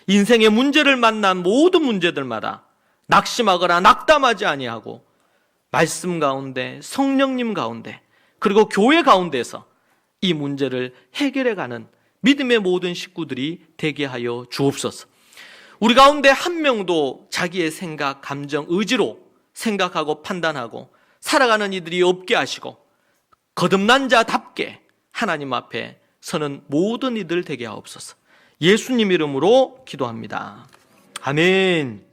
인생의 문제를 만난 모든 문제들마다 낙심하거나 낙담하지 아니하고 말씀 가운데, 성령님 가운데, 그리고 교회 가운데서 이 문제를 해결해가는 믿음의 모든 식구들이 되게 하여 주옵소서. 우리 가운데 한 명도 자기의 생각, 감정, 의지로 생각하고 판단하고 살아가는 이들이 없게 하시고 거듭난 자답게 하나님 앞에 서는 모든 이들 되게 하옵소서. 예수님 이름으로 기도합니다. 아멘.